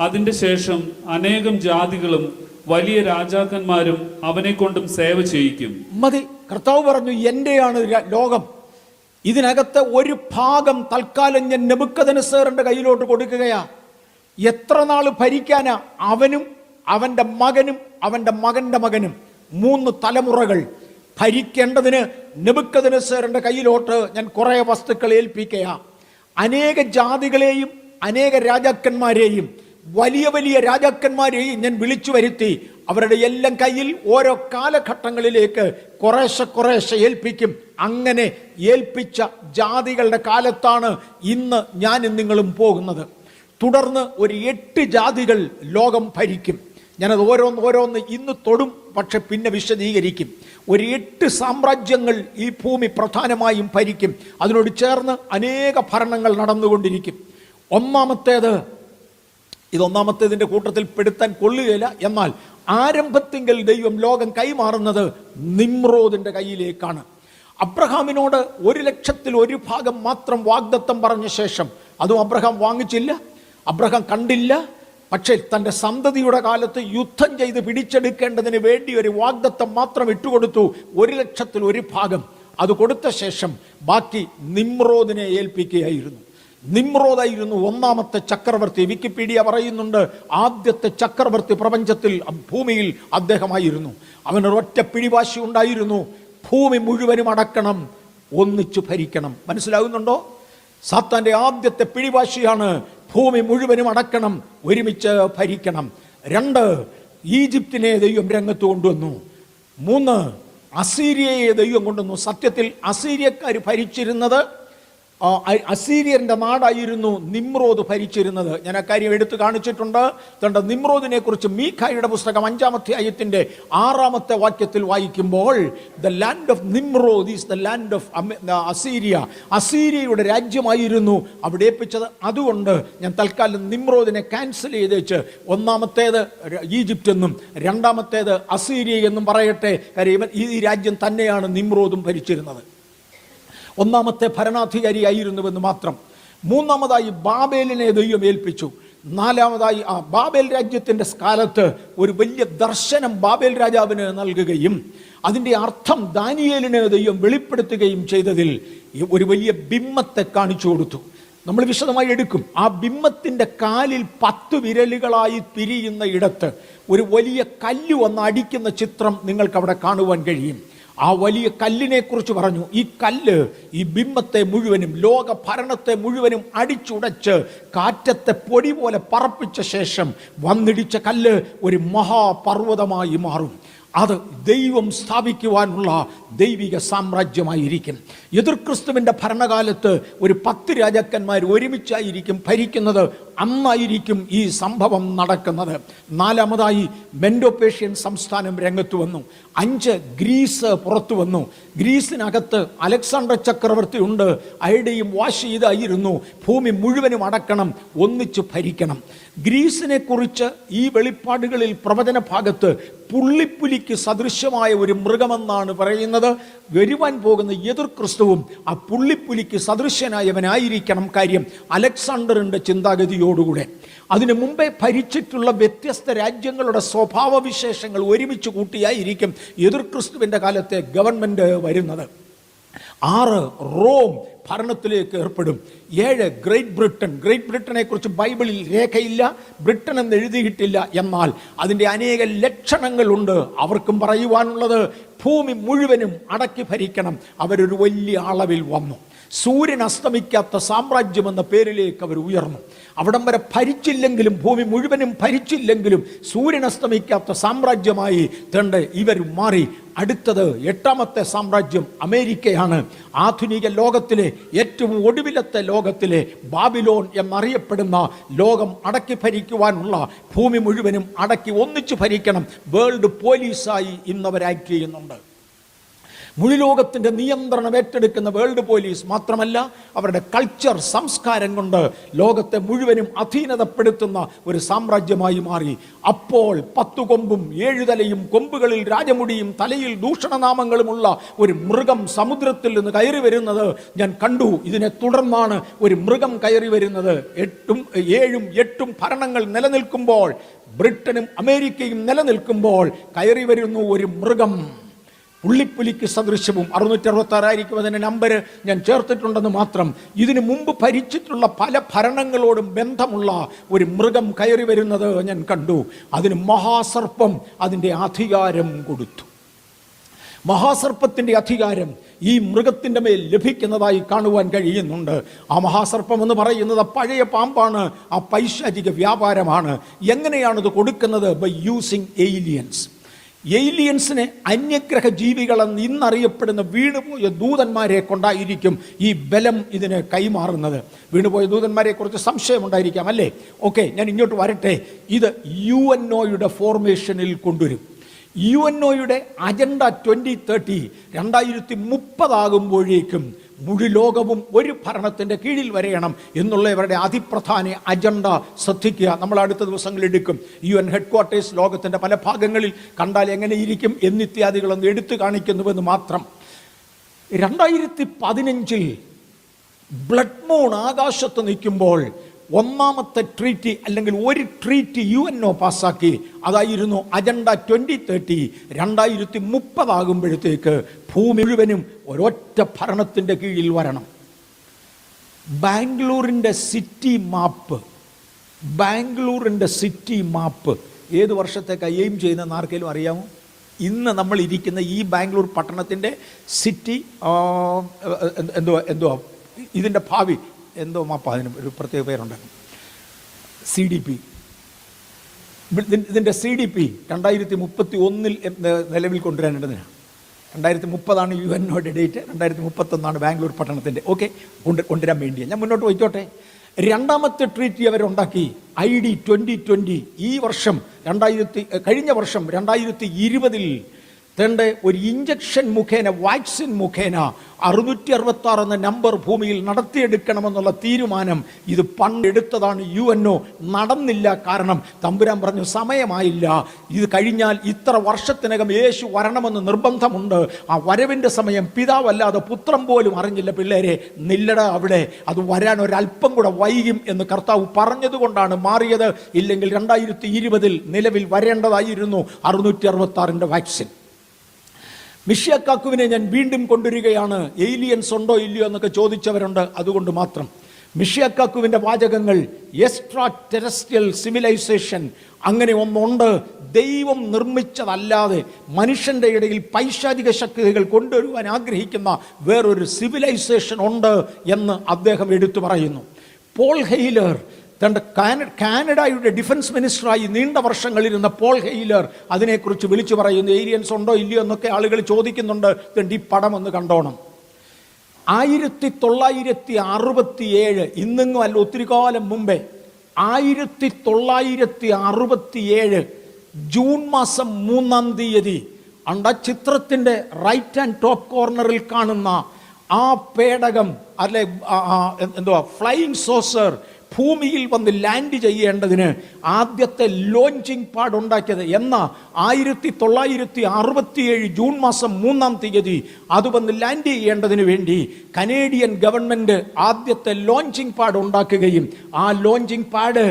അതിന്റെ ശേഷം അനേകം ജാതികളും വലിയ രാജാക്കന്മാരും അവനെ കൊണ്ടും സേവ ചെയ്യിക്കും. മതി. കർത്താവ് പറഞ്ഞു, എന്റെയാണ് ലോകം. ഇതിനകത്ത് ഒരു ഭാഗം തൽക്കാലം ഞാൻ നെബൂഖദ്നേസറിന്റെ കയ്യിലോട്ട് കൊടുക്കുകയാ. എത്ര നാൾ ഭരിക്കാനാ? അവനും അവന്റെ മകനും അവന്റെ മകന്റെ മകനും 3 തലമുറകൾ ഭരിക്കേണ്ടതിന് നെബൂഖദ്നേസറിന്റെ കയ്യിലോട്ട് ഞാൻ കുറെ വസ്തുക്കൾ ഏൽപ്പിക്കുക. അനേക ജാതികളെയും അനേക രാജാക്കന്മാരെയും വലിയ വലിയ രാജാക്കന്മാരെയും ഞാൻ വിളിച്ചു വരുത്തി അവരുടെ എല്ലാം കയ്യിൽ ഓരോ കാലഘട്ടങ്ങളിലേക്ക് കുറേശ്ശെ ഏൽപ്പിക്കും. അങ്ങനെ ഏൽപ്പിച്ച ജാതികളുടെ കാലത്താണ് ഇന്ന് ഞാനും നിങ്ങളും പോകുന്നത്. തുടർന്ന് ഒരു 8 ജാതികൾ ലോകം ഭരിക്കും. ഞാനത് ഓരോന്ന് ഇന്ന് തൊടും, പക്ഷെ പിന്നെ വിശദീകരിക്കും. ഒരു 8 സാമ്രാജ്യങ്ങൾ ഈ ഭൂമി പ്രധാനമായും ഭരിക്കും. അതിനോട് ചേർന്ന് അനേക ഭരണങ്ങൾ നടന്നുകൊണ്ടിരിക്കും. ഒന്നാമത്തേതിൻ്റെ കൂട്ടത്തിൽ പെടുത്താൻ കൊള്ളുകയില്ല. എന്നാൽ ആരംഭത്തിങ്കൽ ദൈവം ലോകം കൈമാറുന്നത് നിമ്രോദിന്റെ കയ്യിലേക്കാണ്. അബ്രഹാമിനോട് 1,00,000 മാത്രം വാഗ്ദത്തം പറഞ്ഞ ശേഷം, അതും അബ്രഹാം വാങ്ങിച്ചില്ല, അബ്രഹാം കണ്ടില്ല. പക്ഷേ തൻ്റെ സന്തതിയുടെ കാലത്ത് യുദ്ധം ചെയ്ത് പിടിച്ചെടുക്കേണ്ടതിന് വേണ്ടി ഒരു വാഗ്ദത്തം മാത്രം ഇട്ടുകൊടുത്തു. 1,00,000 അത് കൊടുത്ത ശേഷം ബാക്കി നിമ്രോദിനെ ഏൽപ്പിക്കുകയായിരുന്നു. നിമ്രോദായിരുന്നു ഒന്നാമത്തെ ചക്രവർത്തി. വിക്കിപീഡിയ പറയുന്നുണ്ട്, ആദ്യത്തെ ചക്രവർത്തി പ്രപഞ്ചത്തിൽ ഭൂമിയിൽ അദ്ദേഹമായിരുന്നു. അവനൊരൊറ്റ പിടിവാശി ഉണ്ടായിരുന്നു, ഭൂമി മുഴുവനും അടക്കണം, ഒന്നിച്ചു ഭരിക്കണം. മനസ്സിലാകുന്നുണ്ടോ? സാത്താന്റെ ആദ്യത്തെ പിടിവാശിയാണ് ഭൂമി മുഴുവനും അടക്കണം, ഒരുമിച്ച് ഭരിക്കണം. 2, ഈജിപ്തിനെ ദൈവം രംഗത്ത് കൊണ്ടുവന്നു. 3, അസീരിയയെ ദൈവം കൊണ്ടുവന്നു. സത്യത്തിൽ അസീര്യക്കാർ ഭരിച്ചിരുന്നത്, അസീര്യന്റെ നാടായിരുന്നു നിമ്രോദ് ഭരിച്ചിരുന്നത്. ഞാൻ അക്കാര്യം എടുത്തു കാണിച്ചിട്ടുണ്ട്. തന്റെ നിമ്രോദിനെ കുറിച്ച് മീഖായുടെ പുസ്തകം 5-ാം അധ്യായത്തിന്റെ 6-ാമത്തെ വാക്യത്തിൽ വായിക്കുമ്പോൾ, the land of Nimrod is the land of Assyria. അസീരിയയുടെ രാജ്യമായിരുന്നു അവിടെ ഏൽപ്പിച്ചത്. അതുകൊണ്ട് ഞാൻ തൽക്കാലം നിമ്രോദിനെ ക്യാൻസൽ ചെയ്തേച്ച് ഒന്നാമത്തേത് ഈജിപ്റ്റ് എന്നും 2-ാമത്തേത് അസീരിയ എന്നും പറയട്ടെ. കാര്യം ഈ രാജ്യം തന്നെയാണ് നിമ്രോദും ഭരിച്ചിരുന്നത്. 1-ാമത്തെ ഭരണാധികാരിയായിരുന്നുവെന്ന് മാത്രം. 3-ാമതായി ബാബേലിനെ ദൈവം ഏൽപ്പിച്ചു. 4-ാമതായി ബാബേൽ രാജ്യത്തിൻ്റെ കാലത്ത് ഒരു വലിയ ദർശനം ബാബേൽ രാജാവിന് നൽകുകയും അതിൻ്റെ അർത്ഥം ദാനിയേലിന് ദൈവം വെളിപ്പെടുത്തുകയും ചെയ്തതിൽ ഒരു വലിയ ബിംബത്തെ കാണിച്ചു കൊടുത്തു. നമ്മൾ വിശദമായി എടുക്കും. ആ ബിംബത്തിൻ്റെ കാലിൽ 10 വിരലുകളായി തിരിയുന്ന ഇടത്ത് ഒരു വലിയ കല്ല് വന്ന് അടിക്കുന്ന ചിത്രം നിങ്ങൾക്ക് അവിടെ കാണുവാൻ കഴിയും. ആ വലിയ കല്ലിനെ കുറിച്ച് പറഞ്ഞു. ഈ കല്ല് ഈ ബിംബത്തെ മുഴുവനും, ലോക ഭരണത്തെ മുഴുവനും അടിച്ചുടച്ച് കാറ്റത്തെ പൊടി പോലെ പറപ്പിച്ച ശേഷം വന്നിടിച്ച കല്ല് ഒരു മഹാപർവ്വതമായി മാറും. അത് ദൈവം സ്ഥാപിക്കുവാനുള്ള ദൈവിക സാമ്രാജ്യമായിരിക്കും. എതിർക്രിസ്തുവിൻ്റെ ഭരണകാലത്ത് ഒരു 10 രാജാക്കന്മാർ ഒരുമിച്ചായിരിക്കും ഭരിക്കുന്നത്. അന്നായിരിക്കും ഈ സംഭവം നടക്കുന്നത്. 4-ാമതായി മെൻഡോപേഷ്യൻ സംസ്ഥാനം രംഗത്ത് വന്നു. 5 ഗ്രീസ് പുറത്തു വന്നു. ഗ്രീസിനകത്ത് അലക്സാണ്ടർ ചക്രവർത്തി ഉണ്ട്. അയാളുടെയും വാശി ഇതായിരുന്നു, ഭൂമി മുഴുവനും അടക്കണം, ഒന്നിച്ച് ഭരിക്കണം. ഗ്രീസിനെ കുറിച്ച് ഈ വെളിപ്പാടുകളിൽ പ്രവചന ഭാഗത്ത് പുള്ളിപ്പുലിക്ക് സദൃശ്യമായ ഒരു മൃഗമെന്നാണ് പറയുന്നത്. വരുവാൻ പോകുന്ന എതിർ ക്രിസ്തുവും ആ പുള്ളിപ്പുലിക്ക് സദൃശ്യനായവനായിരിക്കണം. കാര്യം അലക്സാണ്ടറിൻ്റെ ചിന്താഗതിയോടുകൂടെ അതിനു മുമ്പേ ഭരിച്ചിട്ടുള്ള വ്യത്യസ്ത രാജ്യങ്ങളുടെ സ്വഭാവവിശേഷങ്ങൾ ഒരുമിച്ച് കൂട്ടിയായിരിക്കും എതിർ ക്രിസ്തുവിൻ്റെ കാലത്തെ ഗവൺമെൻറ് വരുന്നത്. 6 റോം ഭരണത്തിലേക്ക് ഏർപ്പെടും. 7 ഗ്രേറ്റ് ബ്രിട്ടനെ കുറിച്ച് ബൈബിളിൽ രേഖയില്ല, ബ്രിട്ടൻ എന്ന് എഴുതിയിട്ടില്ല. എന്നാൽ അതിൻ്റെ അനേക ലക്ഷണങ്ങളുണ്ട്. അവർക്കും പറയുവാനുള്ളത് ഭൂമി മുഴുവനും അടക്കി ഭരിക്കണം. അവരൊരു വലിയ അളവിൽ വന്നു. സൂര്യൻ അസ്തമിക്കാത്ത സാമ്രാജ്യം എന്ന പേരിലേക്ക് അവർ ഉയർന്നു. അവിടം വരെ ഭരിച്ചില്ലെങ്കിലും, ഭൂമി മുഴുവനും ഭരിച്ചില്ലെങ്കിലും സൂര്യൻ അസ്തമിക്കാത്ത സാമ്രാജ്യമായി തണ്ട് ഇവർ മാറി. അടുത്തത് 8-ാമത്തെ സാമ്രാജ്യം അമേരിക്കയാണ്. ആധുനിക ലോകത്തിലെ ഏറ്റവും ഒടുവിലത്തെ ലോകത്തിലെ ബാബിലോൺ എന്നറിയപ്പെടുന്ന ലോകം അടക്കി ഭരിക്കുവാനുള്ള, ഭൂമി മുഴുവനും അടക്കി ഒന്നിച്ചു ഭരിക്കണം, വേൾഡ് പോലീസായി ഇന്നവർ ആക്ട് ചെയ്യുന്നുണ്ട്. മുഴുലോകത്തിൻ്റെ നിയന്ത്രണം ഏറ്റെടുക്കുന്ന വേൾഡ് പോലീസ് മാത്രമല്ല, അവരുടെ കൾച്ചർ, സംസ്കാരം കൊണ്ട് ലോകത്തെ മുഴുവനും അധീനതപ്പെടുത്തുന്ന ഒരു സാമ്രാജ്യമായി മാറി. അപ്പോൾ 10 കൊമ്പും 7 തലയും, കൊമ്പുകളിൽ രാജമുടിയും തലയിൽ ദൂഷണനാമങ്ങളുമുള്ള ഒരു മൃഗം സമുദ്രത്തിൽ നിന്ന് കയറി വരുന്നത് ഞാൻ കണ്ടു. ഇതിനെ തുടർന്നാണ് ഒരു മൃഗം കയറി വരുന്നത്. 7ഉം 8ഉം ഭരണങ്ങൾ നിലനിൽക്കുമ്പോൾ, ബ്രിട്ടനും അമേരിക്കയും നിലനിൽക്കുമ്പോൾ കയറി വരുന്നു ഒരു മൃഗം. പുള്ളിപ്പുലിക്ക് സദൃശ്യവും. 666 ആയിരിക്കും അതിൻ്റെ നമ്പർ, ഞാൻ ചേർത്തിട്ടുണ്ടെന്ന് മാത്രം. ഇതിനു മുമ്പ് ഭരിച്ചിട്ടുള്ള പല ഭരണങ്ങളോടും ബന്ധമുള്ള ഒരു മൃഗം കയറി വരുന്നത് ഞാൻ കണ്ടു. അതിന് മഹാസർപ്പം അതിൻ്റെ അധികാരം കൊടുത്തു. മഹാസർപ്പത്തിൻ്റെ അധികാരം ഈ മൃഗത്തിൻ്റെ മേൽ ലഭിക്കുന്നതായി കാണുവാൻ കഴിയുന്നുണ്ട്. ആ മഹാസർപ്പം എന്ന് പറയുന്നത് പഴയ പാമ്പാണ്, ആ പൈശാചിക വ്യാപാരമാണ്. എങ്ങനെയാണിത് കൊടുക്കുന്നത്? ബൈ യൂസിങ് ഏലിയൻസിനെ, അന്യഗ്രഹ ജീവികളെന്ന് ഇന്നറിയപ്പെടുന്ന വീണുപോയ ദൂതന്മാരെ കൊണ്ടായിരിക്കും ഈ ബലം ഇതിന് കൈമാറുന്നത്. വീണുപോയ ദൂതന്മാരെ കുറിച്ച് സംശയമുണ്ടായിരിക്കാം അല്ലേ? ഓക്കെ, ഞാൻ ഇങ്ങോട്ട് വരട്ടെ. ഇത് UNOയുടെ ഫോർമേഷനിൽ കൊണ്ടുവരും. UNOയുടെ അജണ്ട 2030 2030 മുഴു ലോകവും ഒരു ഭരണത്തിൻ്റെ കീഴിൽ വരയണം എന്നുള്ളവരുടെ അതിപ്രധാന അജണ്ട ശ്രദ്ധിക്കുക. നമ്മൾ അടുത്ത ദിവസങ്ങളിൽ എടുക്കും. UN ഹെഡ്ക്വാർട്ടേഴ്സ് ലോകത്തിൻ്റെ പല ഭാഗങ്ങളിൽ കണ്ടാൽ എങ്ങനെ ഇരിക്കും എന്നിത്യാദികളൊന്ന് എടുത്തു കാണിക്കുന്നുവെന്ന് മാത്രം. 2015 ബ്ലഡ് മൂൺ ആകാശത്ത് നിൽക്കുമ്പോൾ ഒന്നാമത്തെ ട്രീറ്റി അല്ലെങ്കിൽ ഒരു ട്രീറ്റി UNO പാസ്സാക്കി. അതായിരുന്നു അജണ്ട 2030. 2030 ഭൂമി മുഴുവനും ഒരൊറ്റ ഭരണത്തിൻ്റെ കീഴിൽ വരണം. ബാംഗ്ലൂരിൻ്റെ സിറ്റി മാപ്പ് ഏത് വർഷത്തേക്കാണ് എയിം ചെയ്യുന്നതെന്ന് ആർക്കെങ്കിലും അറിയാമോ? ഇന്ന് നമ്മൾ ഇരിക്കുന്ന ഈ ബാംഗ്ലൂർ പട്ടണത്തിൻ്റെ സിറ്റി എന്തോ ഇതിൻ്റെ ഭാവി എന്തോ മാപ്പ, അതിന് ഒരു പ്രത്യേക പേരുണ്ട്, CDP. ഇതിൻ്റെ CDP 2031 നിലവിൽ കൊണ്ടുവരേണ്ടതിനാണ്. 2030 UNOയുടെ ഡേറ്റ്, 2031 ബാംഗ്ലൂർ പട്ടണത്തിൻ്റെ. ഓക്കെ, കൊണ്ടുവരാൻ വേണ്ടിയാണ് ഞാൻ മുന്നോട്ട് പോയിക്കോട്ടെ. രണ്ടാമത്തെ ട്രീറ്റി അവരുണ്ടാക്കി, ID 2020. ഈ വർഷം കഴിഞ്ഞ വർഷം 2020 ഒരു ഇഞ്ചക്ഷൻ മുഖേന, വാക്സിൻ മുഖേന 666 എന്ന നമ്പർ ഭൂമിയിൽ നടത്തിയെടുക്കണമെന്നുള്ള തീരുമാനം ഇത് പണ്ടെടുത്തതാണ് UNO. നടന്നില്ല. കാരണം തമ്പുരാൻ പറഞ്ഞു സമയമായില്ല, ഇത് കഴിഞ്ഞാൽ ഇത്ര വർഷത്തിനകം യേശു വരണമെന്ന് നിർബന്ധമുണ്ട്. ആ വരവിൻ്റെ സമയം പിതാവല്ലാതെ പുത്രൻ പോലും അറിഞ്ഞില്ല. പിള്ളേരെ നില്ലട അവിടെ, അത് വരാൻ ഒരല്പം കൂടെ വൈകും എന്ന് കർത്താവ് പറഞ്ഞതുകൊണ്ടാണ് മാറിയത്. ഇല്ലെങ്കിൽ 2020 നിലവിൽ വരേണ്ടതായിരുന്നു 666 വാക്സിൻ. മിശിഹാക്കാക്കുവിനെ ഞാൻ വീണ്ടും കൊണ്ടുവരികയാണ്. ഏലിയൻസ് ഉണ്ടോ ഇല്ലയോ എന്നൊക്കെ ചോദിച്ചവരുണ്ട്. അതുകൊണ്ട് മാത്രം മിശിഹാക്കാക്കുവിൻ്റെ വാചകങ്ങൾ എക്സ്ട്രാ ടെറസ്ട്രിയൽ സിവിലൈസേഷൻ അങ്ങനെ ഒന്നുണ്ട്. ദൈവം നിർമ്മിച്ചതല്ലാതെ മനുഷ്യൻ്റെ ഇടയിൽ പൈശാചിക ശക്തികൾ കൊണ്ടുവരുവാൻ ആഗ്രഹിക്കുന്ന വേറൊരു സിവിലൈസേഷൻ ഉണ്ട് എന്ന് അദ്ദേഹം എടുത്തു പറയുന്നു. പോൾ ഹെയ്ലർ, കാനഡയുടെ ഡിഫൻസ് മിനിസ്റ്ററായി നീണ്ട വർഷങ്ങളിരുന്ന പോൾ ഹെയ്ലർ അതിനെക്കുറിച്ച് വിളിച്ചു പറയുന്നു. ഏലിയൻസ് ഉണ്ടോ ഇല്ലയോ എന്നൊക്കെ ആളുകൾ ചോദിക്കുന്നുണ്ട്. ഈ പടം ഒന്ന് കണ്ടോണം. 1967, ഇന്നെങ്ങും അല്ല, ഒത്തിരി കാലം മുമ്പേ, 1967 ജൂൺ മാസം 3 അണ്ട ചിത്രത്തിൻ്റെ റൈറ്റ് ആൻഡ് ടോപ്പ് കോർണറിൽ കാണുന്ന ആ പേടകം അല്ലെ എന്തുവാ ഫ്ലൈയിങ് സോസർ ഭൂമിയിൽ വന്ന് ലാൻഡ് ചെയ്യേണ്ടതിന് ആദ്യത്തെ ലോഞ്ചിങ് പാഡ് ഉണ്ടാക്കിയത് എന്ന 1967 ജൂൺ മാസം 3 അത് വന്ന് ലാൻഡ് ചെയ്യേണ്ടതിന് വേണ്ടി കനേഡിയൻ ഗവൺമെൻറ് ആദ്യത്തെ ലോഞ്ചിങ് പാഡ് ഉണ്ടാക്കുകയും ആ ലോഞ്ചിങ് പാഡ്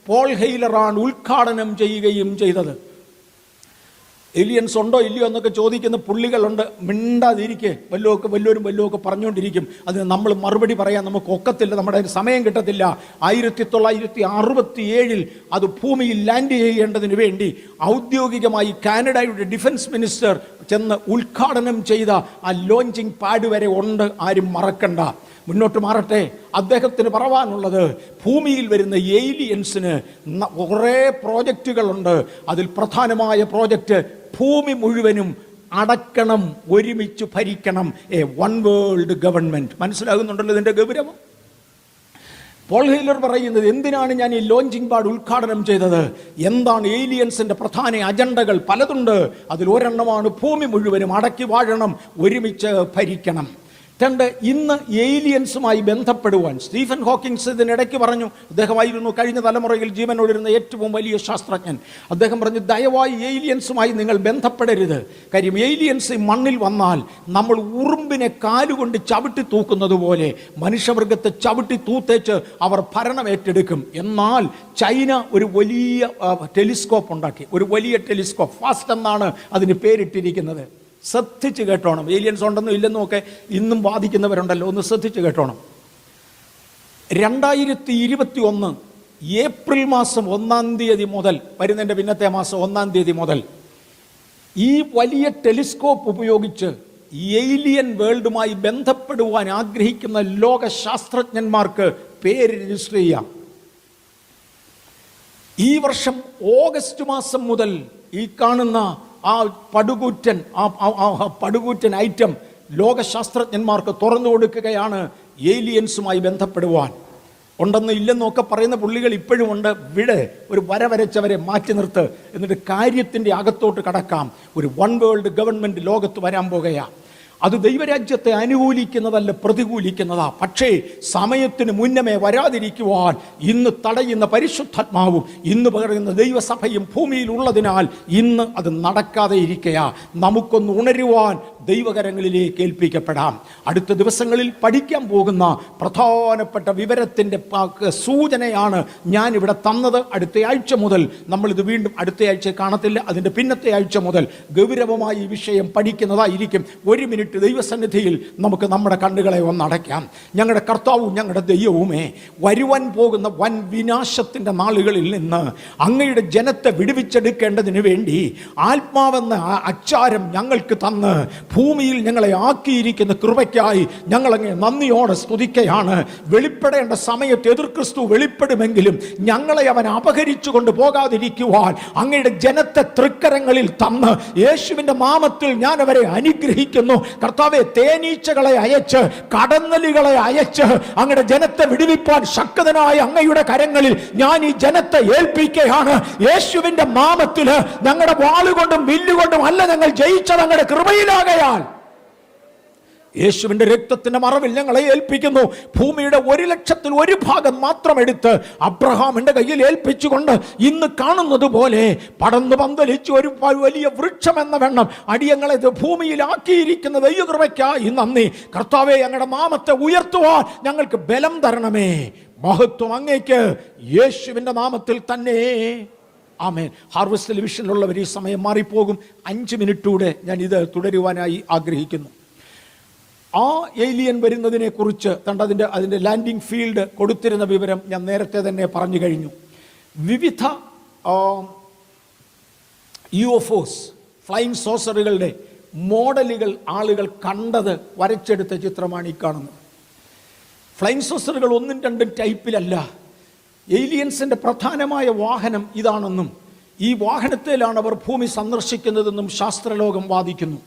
പോൾ ഹെയ്ലറാണ് ഉദ്ഘാടനം ചെയ്യുകയും ചെയ്തത്. ഏലിയൻസ് ഉണ്ടോ ഇല്ലയോ എന്നൊക്കെ ചോദിക്കുന്ന പുള്ളികളുണ്ട്. മിണ്ടാതിരിക്കെ വല്ലവരും പറഞ്ഞുകൊണ്ടിരിക്കും. അതിന് നമ്മൾ മറുപടി പറയാൻ നമുക്ക് ഒക്കത്തില്ല, നമ്മുടെ സമയം കിട്ടത്തില്ല. 1967 അത് ഭൂമിയിൽ ലാൻഡ് ചെയ്യേണ്ടതിന് വേണ്ടി ഔദ്യോഗികമായി കാനഡയുടെ ഡിഫൻസ് മിനിസ്റ്റർ ചെന്ന് ഉദ്ഘാടനം ചെയ്ത ആ ലോഞ്ചിങ് പാഡ് വരെ ഉണ്ട്. ആരും മറക്കണ്ട. മുന്നോട്ട് മാറട്ടെ. അദ്ദേഹത്തിന് പറയാനുള്ളത്, ഭൂമിയിൽ വരുന്ന ഏലിയൻസിന് കുറേ പ്രോജക്റ്റുകളുണ്ട്. അതിൽ പ്രധാനമായ പ്രോജക്റ്റ് ഭൂമി മുഴുവനും അടക്കണം, ഒരുമിച്ച് ഭരിക്കണം. One world government. മനസ്സിലാകുന്നുണ്ടല്ലോ ഇതിൻ്റെ ഗൗരവം? പോൾ ഹെയ്ലർ പറയുന്നത്, എന്തിനാണ് ഞാൻ ഈ ലോഞ്ചിങ് പാഡ് ഉദ്ഘാടനം ചെയ്തത്? എന്താണ് ഏലിയൻസിൻ്റെ പ്രധാന അജണ്ടകൾ? പലതുണ്ട്. അതിൽ ഒരെണ്ണമാണ് ഭൂമി മുഴുവനും അടക്കി വാഴണം, ഒരുമിച്ച് ഭരിക്കണം. ഇന്ന് ഏലിയൻസുമായി ബന്ധപ്പെടുവാൻ സ്റ്റീഫൻ ഹോക്കിങ്സ് ഇതിനിടയ്ക്ക് പറഞ്ഞു. അദ്ദേഹമായിരുന്നു കഴിഞ്ഞ തലമുറയിൽ ജീവനോടിരുന്ന ഏറ്റവും വലിയ ശാസ്ത്രജ്ഞൻ. അദ്ദേഹം പറഞ്ഞു, ദയവായി ഏലിയൻസുമായി നിങ്ങൾ ബന്ധപ്പെടരുത്. കാര്യം ഏലിയൻസ് മണ്ണിൽ വന്നാൽ നമ്മൾ ഉറുമ്പിനെ കാലുകൊണ്ട് ചവിട്ടി തൂക്കുന്നത് പോലെ മനുഷ്യവർഗത്തെ ചവിട്ടി തൂത്തേച്ച് അവർ ഭരണം ഏറ്റെടുക്കും. എന്നാൽ ചൈന ഒരു വലിയ ടെലിസ്കോപ്പ് ഉണ്ടാക്കി. ഒരു വലിയ ടെലിസ്കോപ്പ്, ഫാസ്റ്റ് എന്നാണ് അതിന് പേരിട്ടിരിക്കുന്നത്. ശ്രദ്ധിച്ച് കേട്ടോണം. ഏലിയൻസ് ഉണ്ടെന്നും ഇല്ലെന്നും ഒക്കെ ഇന്നും വാദിക്കുന്നവരുണ്ടല്ലോ, ഒന്ന് ശ്രദ്ധിച്ച് കേട്ടോണം. 2021 ഏപ്രിൽ മാസം 1 മുതൽ, വരുന്നതിൻ്റെ പിന്നത്തെ മാസം 1 മുതൽ ഈ വലിയ ടെലിസ്കോപ്പ് ഉപയോഗിച്ച് ഏലിയൻ വേൾഡുമായി ബന്ധപ്പെടുവാൻ ആഗ്രഹിക്കുന്ന ലോക ശാസ്ത്രജ്ഞന്മാർക്ക് പേര് രജിസ്റ്റർ ചെയ്യാം. ഈ വർഷം ഓഗസ്റ്റ് മാസം മുതൽ ഈ കാണുന്ന ആ പടുകൂറ്റൻ ഐറ്റം ലോകശാസ്ത്രജ്ഞന്മാർക്ക് തുറന്നു കൊടുക്കുകയാണ് ഏലിയൻസുമായി ബന്ധപ്പെടുവാൻ. ഉണ്ടെന്ന് ഇല്ലെന്നൊക്കെ പറയുന്ന പുള്ളികൾ ഇപ്പോഴും ഉണ്ട്. വിട്, ഒരു വര വരച്ചവരെ മാറ്റി നിർത്ത്, എന്നിട്ട് കാര്യത്തിൻ്റെ അകത്തോട്ട് കടക്കാം. ഒരു വൺ വേൾഡ് ഗവൺമെൻറ് ലോകത്ത് വരാൻ പോകുകയാണ്. അത് ദൈവരാജ്യത്തെ അനുകൂലിക്കുന്നതല്ല, പ്രതികൂലിക്കുന്നതാ. പക്ഷേ സമയത്തിന് മുന്നമേ വരാതിരിക്കുവാൻ ഇന്ന് തടയുന്ന പരിശുദ്ധാത്മാവും ഇന്ന് പറയുന്ന ദൈവസഭയും ഭൂമിയിൽ ഉള്ളതിനാൽ ഇന്ന് അത് നടക്കാതെ ഇരിക്കുക. നമുക്കൊന്ന് ഉണരുവാൻ ദൈവകരങ്ങളിലേക്ക് ഏൽപ്പിക്കപ്പെടാം. അടുത്ത ദിവസങ്ങളിൽ പഠിക്കാൻ പോകുന്ന പ്രധാനപ്പെട്ട വിവരത്തിൻ്റെ സൂചനയാണ് ഞാനിവിടെ തന്നത്. അടുത്ത ആഴ്ച മുതൽ നമ്മളിത് വീണ്ടും അടുത്ത ആഴ്ച കാണത്തില്ല, അതിൻ്റെ പിന്നത്തെ ആഴ്ച മുതൽ ഗൗരവമായി ഈ വിഷയം പഠിക്കുന്നതായിരിക്കും. ഒരു മിനിറ്റ് ദൈവസന്നിധിയിൽ നമുക്ക് നമ്മുടെ കണ്ണുകളെ ഒന്നടയ്ക്കാം. ഞങ്ങളുടെ കർത്താവും ഞങ്ങളുടെ ദൈവവുമേ, വരുവാൻ പോകുന്ന വൻ വിനാശത്തിൻ്റെ നാളുകളിൽ നിന്ന് അങ്ങയുടെ ജനത്തെ വിടുവിച്ചെടുക്കേണ്ടതിന് വേണ്ടി ആത്മാവെന്ന അച്ചാരം ഞങ്ങൾക്ക് തന്ന് ഭൂമിയിൽ ഞങ്ങളെ ആക്കിയിരിക്കുന്ന കൃപയ്ക്കായി ഞങ്ങളങ്ങ് നന്ദിയോടെ സ്തുതിക്കുകയാണ്. വെളിപ്പെടേണ്ട സമയത്ത് എതിർ ക്രിസ്തു വെളിപ്പെടുമെങ്കിലും ഞങ്ങളെ അവൻ അപഹരിച്ചു കൊണ്ട് പോകാതിരിക്കുവാൻ അങ്ങയുടെ ജനത്തെ തൃക്കരങ്ങളിൽ തന്ന് യേശുവിൻ്റെ നാമത്തിൽ ഞാൻ അവരെ അനുഗ്രഹിക്കുന്നു. കർത്താവേ, തേനീച്ചകളെ അയച്ച് കടന്നലുകളെ അയച്ച് അങ്ങയുടെ ജനത്തെ വിടുവിപ്പാൻ ശക്തനായ അങ്ങയുടെ കരങ്ങളിൽ ഞാൻ ഈ ജനത്തെ ഏൽപ്പിക്കുകയാണ്. യേശുവിൻ്റെ നാമത്തിൽ ഞങ്ങളുടെ വാളുകൊണ്ടും വില്ലുകൊണ്ടും അല്ല ഞങ്ങൾ ജയിച്ചത്, അങ്ങയുടെ കൃപയിലാകയാൽ യേശുവിൻ്റെ രക്തത്തിൻ്റെ മറവിൽ ഞങ്ങളെ ഏൽപ്പിക്കുന്നു. ഭൂമിയുടെ 1,00,000 ഭാഗം മാത്രം എടുത്ത് അബ്രഹാമിൻ്റെ കയ്യിൽ ഏൽപ്പിച്ചുകൊണ്ട് ഇന്ന് കാണുന്നത് പോലെ പടർന്നു പന്തലിച്ച് ഒരു വലിയ വൃക്ഷം എന്ന വണ്ണം അടിയങ്ങളെ ഭൂമിയിലാക്കിയിരിക്കുന്ന ദൈവകൃപയ്ക്കായി നന്ദി. കർത്താവേ, ഞങ്ങളുടെ നാമത്തെ ഉയർത്തുവാൻ ഞങ്ങൾക്ക് ബലം തരണമേ. മഹത്വം അങ്ങേക്ക്, യേശുവിൻ്റെ നാമത്തിൽ തന്നെ. ആമേൻ. ഹാർവസ്റ്റ് ടെലിവിഷനിലുള്ളവർ ഈ സമയം മാറിപ്പോകും. 5 മിനിറ്റൂടെ ഞാൻ ഇത് തുടരുവാനായി ആഗ്രഹിക്കുന്നു. ആ ഏലിയൻ വരുന്നതിനെ കുറിച്ച് അതിൻ്റെ ലാൻഡിംഗ് ഫീൽഡ് കൊടുത്തിരുന്ന വിവരം ഞാൻ നേരത്തെ തന്നെ പറഞ്ഞു കഴിഞ്ഞു. വിവിധ UFOs, ഫ്ലൈയിങ് സോസറുകളുടെ മോഡലുകൾ ആളുകൾ കണ്ടത് വരച്ചെടുത്ത ചിത്രമാണ് ഈ കാണുന്നത്. ഫ്ലൈയിങ് സോസറുകൾ 1ഉം 2ഉം ടൈപ്പിലല്ല. ഏലിയൻസിൻ്റെ പ്രധാനമായ വാഹനം ഇതാണെന്നും ഈ വാഹനത്തിലാണ് അവർ ഭൂമി സന്ദർശിക്കുന്നതെന്നും ശാസ്ത്രലോകം വാദിക്കുന്നു.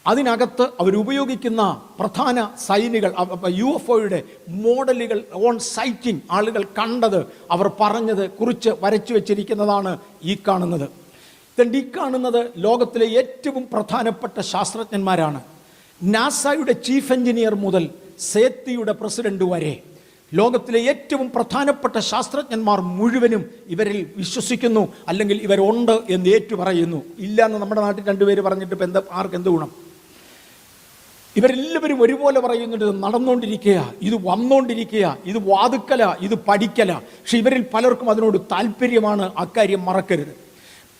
അതിനകത്ത് അവരുപയോഗിക്കുന്ന പ്രധാന സൈനുകൾ UFOയുടെ മോഡലുകൾ ഓൺ സൈറ്റിംഗ് ആളുകൾ കണ്ടത്, അവർ പറഞ്ഞത് കുറിച്ച് വരച്ചു വെച്ചിരിക്കുന്നതാണ് ഈ കാണുന്നത്. ഈ കാണുന്നത് ലോകത്തിലെ ഏറ്റവും പ്രധാനപ്പെട്ട ശാസ്ത്രജ്ഞന്മാരാണ്. നാസയുടെ ചീഫ് എഞ്ചിനീയർ മുതൽ സേത്തിയുടെ പ്രസിഡന്റ് വരെ ലോകത്തിലെ ഏറ്റവും പ്രധാനപ്പെട്ട ശാസ്ത്രജ്ഞന്മാർ മുഴുവനും ഇവരിൽ വിശ്വസിക്കുന്നു, അല്ലെങ്കിൽ ഇവരുണ്ട് എന്ന് ഏറ്റുപറയുന്നു. ഇല്ല എന്ന് നമ്മുടെ നാട്ടിൽ 2 പേര് പറഞ്ഞിട്ട് ഇപ്പം ആർക്കെന്ത് ഗുണം? ഇവരെല്ലാവരും ഒരുപോലെ പറയുന്നുണ്ട്, ഇത് നടന്നുകൊണ്ടിരിക്കുക, ഇത് വന്നുകൊണ്ടിരിക്കുക, ഇത് വാതുക്കല, ഇത് പഠിക്കല. പക്ഷെ ഇവരിൽ പലർക്കും അതിനോട് താല്പര്യമാണ്. അക്കാര്യം മറക്കരുത്.